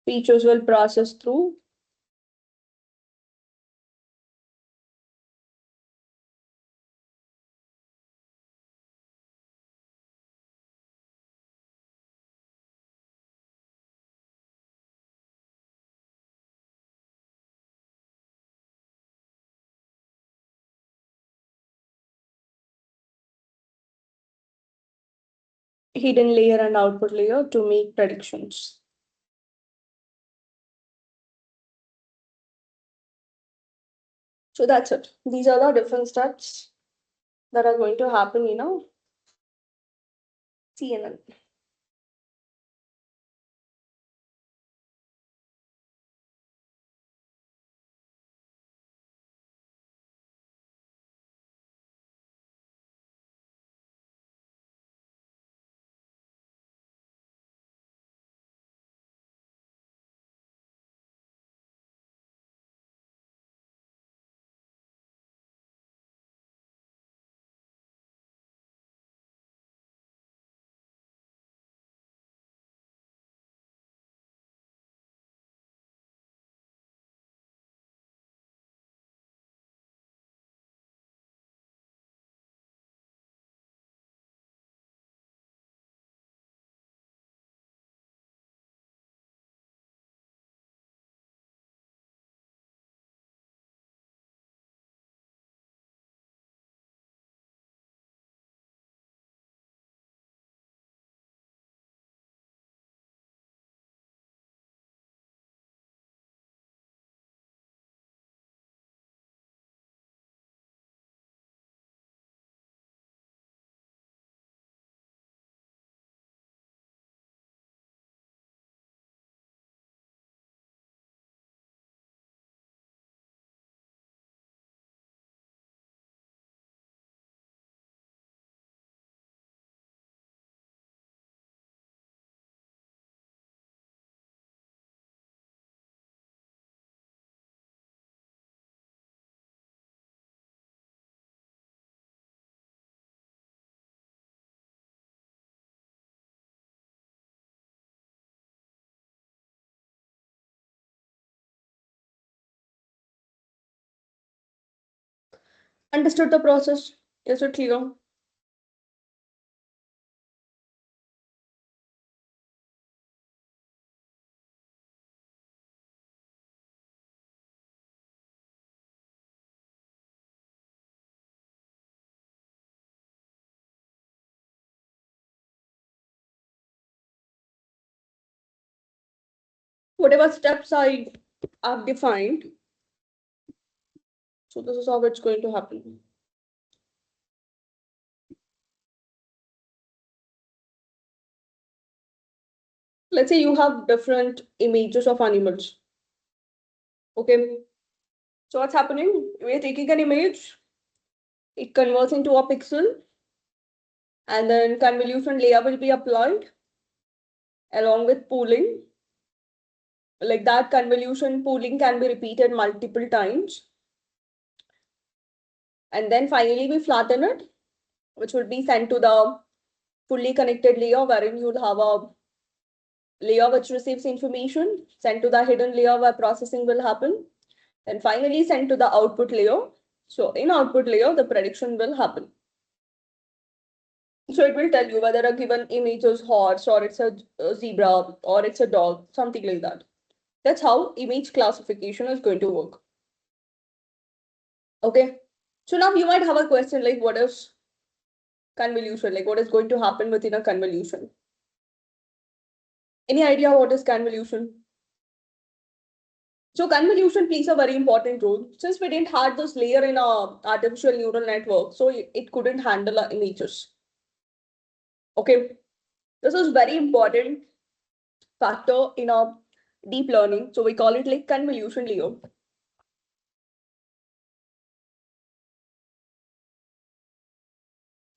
Features will process through hidden layer and output layer to make predictions. So that's it. These are the different steps that are going to happen in a CNN. Understood the process? Is it clear? Whatever steps I've defined, so this is how it's going to happen. Let's say you have different images of animals. Okay. So what's happening? We're taking an image, it converts into a pixel, and then convolution layer will be applied along with pooling. Like that convolution pooling can be repeated multiple times. And then finally we flatten it, which would be sent to the fully connected layer, wherein you'll have a layer which receives information, sent to the hidden layer where processing will happen, and finally sent to the output layer. So in output layer, the prediction will happen. So it will tell you whether a given image is horse or it's a zebra or it's a dog, something like that. That's how image classification is going to work. Okay. So now you might have a question like, what is convolution? Like, what is going to happen within a convolution? Any idea what is convolution? So convolution plays a very important role. Since we didn't have this layer in our artificial neural network, so it couldn't handle our images. Okay. This is very important factor in our deep learning. So we call it like convolution layer.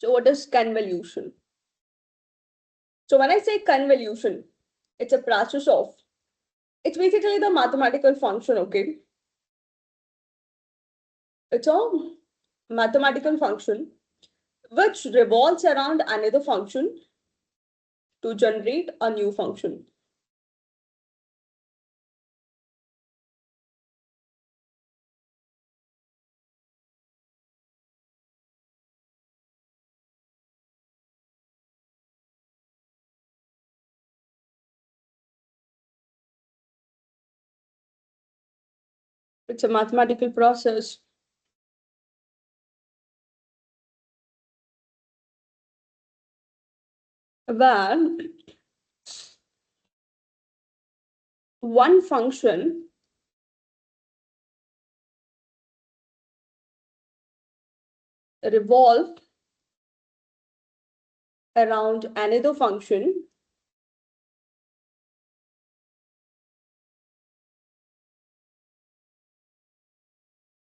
So what is convolution? So when I say convolution, it's a process of, it's basically the mathematical function, okay? It's a mathematical function which revolves around another function to generate a new function. It's a mathematical process where one function revolves around another function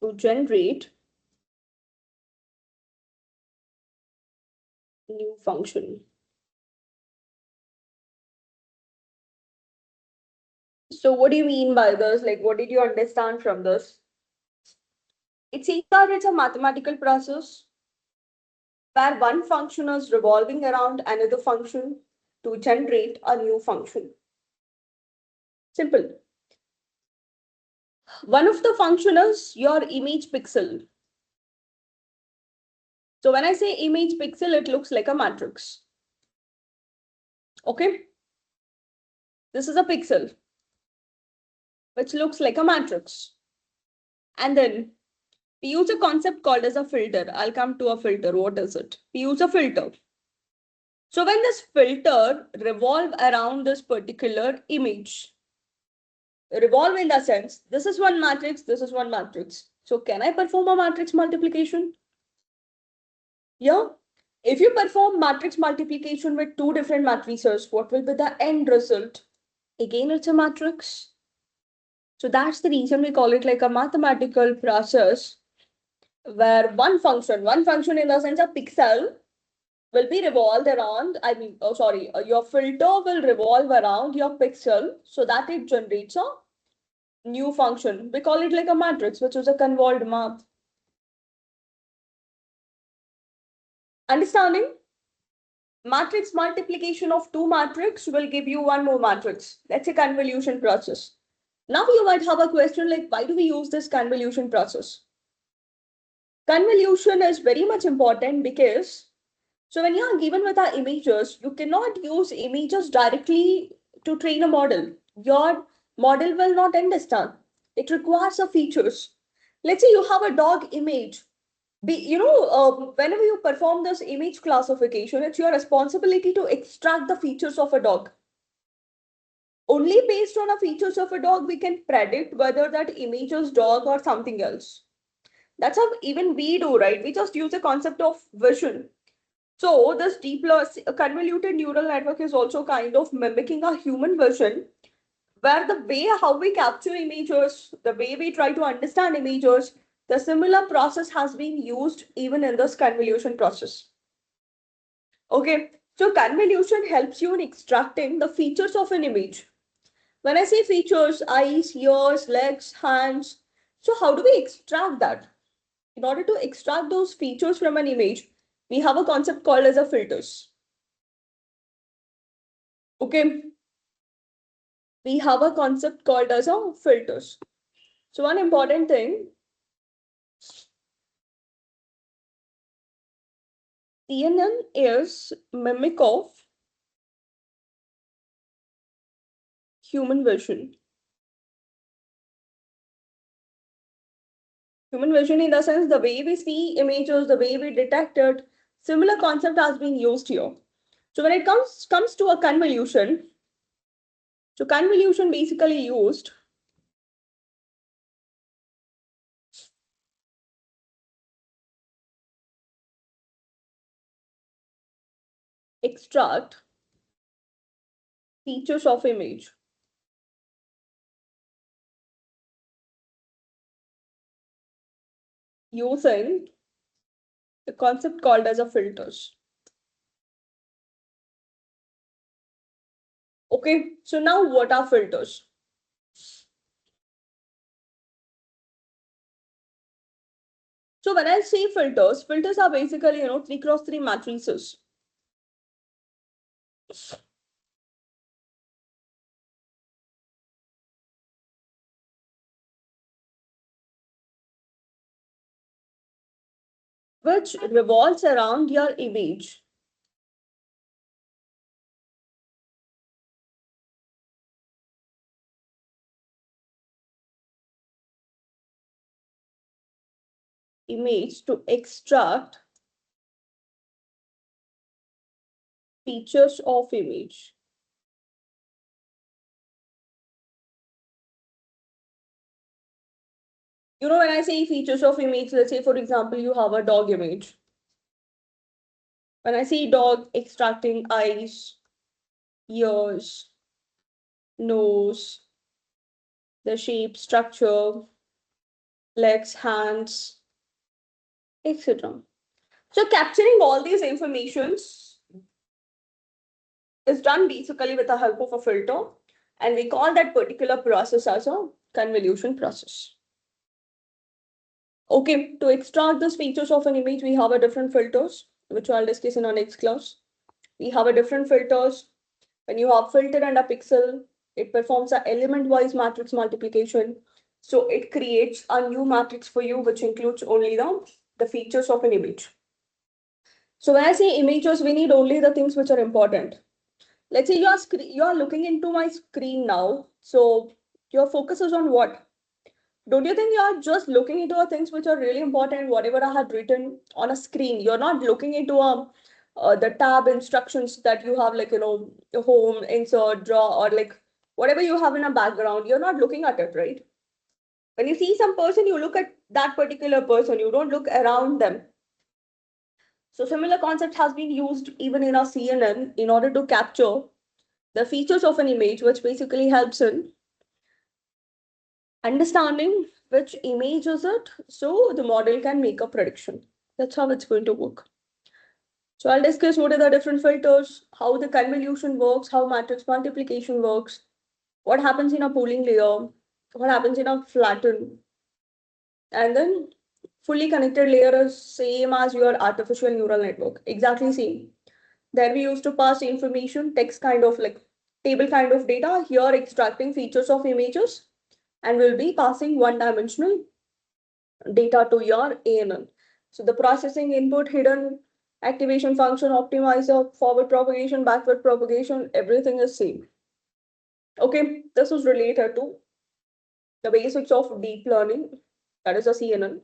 to generate new function. So what do you mean by this? Like, what did you understand from this? It seems that it's a mathematical process where one function is revolving around another function to generate a new function. Simple. One of the function is your image pixel. So when I say image pixel, it looks like a matrix. Okay. This is a pixel, which looks like a matrix. And then we use a concept called as a filter. I'll come to a filter. What is it? We use a filter. So when this filter revolve around this particular image, revolve in the sense, this is one matrix, this is one matrix. So can I perform a matrix multiplication? Yeah. If you perform matrix multiplication with two different matrices, what will be the end result? Again, it's a matrix. So that's the reason we call it like a mathematical process where one function in the sense of pixel will be revolved around, your filter will revolve around your pixel so that it generates a new function. We call it like a matrix, which is a convolved map. Understanding? Matrix multiplication of two matrix will give you one more matrix. That's a convolution process. Now you might have a question like, why do we use this convolution process? Convolution is very much important because, so when you are given with our images, you cannot use images directly to train a model. Your model will not understand. It requires a features. Let's say you have a dog image. Whenever you perform this image classification, it's your responsibility to extract the features of a dog. Only based on the features of a dog, we can predict whether that image is dog or something else. That's how even we do, right? We just use the concept of vision. So this convoluted neural network is also kind of mimicking a human vision, where the way how we capture images, the way we try to understand images, the similar process has been used even in this convolution process. Okay, so convolution helps you in extracting the features of an image. When I say features, eyes, ears, legs, hands, so how do we extract that? In order to extract those features from an image, we have a concept called as a filters. Okay, we have a concept called as a filters. So one important thing, CNN is mimic of human vision. Human vision in the sense the way we see images, the way we detect it, similar concept has been used here. So when it comes to a convolution, so convolution basically used extract features of image. Using the concept called as a filters. Okay, so now what are filters? So when I say filters, filters are basically, 3x3 matrices. Which revolves around your image. Image to extract features of image. When I say features of image, let's say, for example, you have a dog image. When I see dog, extracting eyes, ears, nose, the shape, structure, legs, hands, etc. So capturing all these informations is done basically with the help of a filter, and we call that particular process as a convolution process. Okay, to extract these features of an image, we have a different filters, which I'll discuss in our next class. We have a different filters. When you have filter and a pixel, it performs a element-wise matrix multiplication. So it creates a new matrix for you, which includes only the features of an image. So when I say images, we need only the things which are important. Let's say you are looking into my screen now. So your focus is on what? Don't you think you're just looking into things which are really important, whatever I had written on a screen? You're not looking into the tab instructions that you have, like, home, insert, draw, or like whatever you have in a background. You're not looking at it, right? When you see some person, you look at that particular person. You don't look around them. So similar concept has been used even in our CNN in order to capture the features of an image, which basically helps in understanding which image is it, so the model can make a prediction. That's how it's going to work. So I'll discuss what are the different filters, how the convolution works, how matrix multiplication works, what happens in a pooling layer, what happens in a flatten, and then fully connected layer is same as your artificial neural network, exactly same. There we used to pass information, text kind of like table kind of data, here extracting features of images, and we'll be passing one-dimensional data to your ANN. So the processing input, hidden activation function, optimizer, forward propagation, backward propagation, everything is same. Okay, this is related to the basics of deep learning, that is a CNN,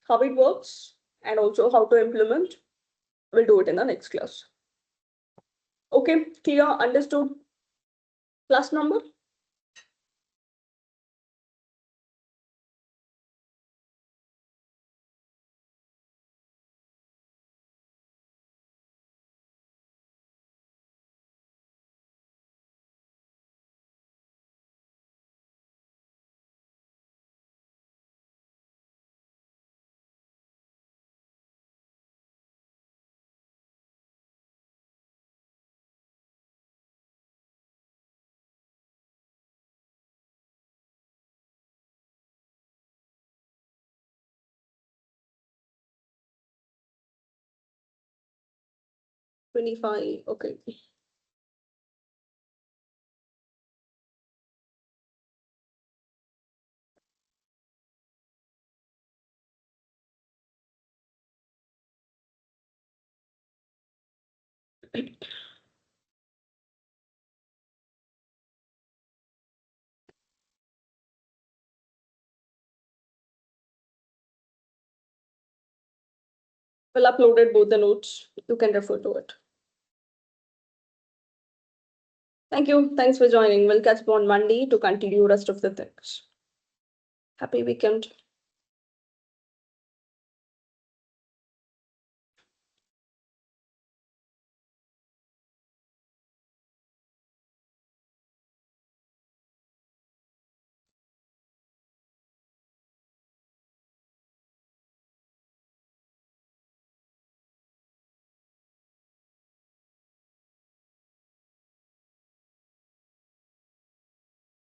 how it works, and also how to implement. We'll do it in the next class. Okay, clear, understood? Class number? $25, okay. We'll uploaded both the notes. You can refer to it. Thank you. Thanks for joining. We'll catch up on Monday to continue rest of the things. Happy weekend.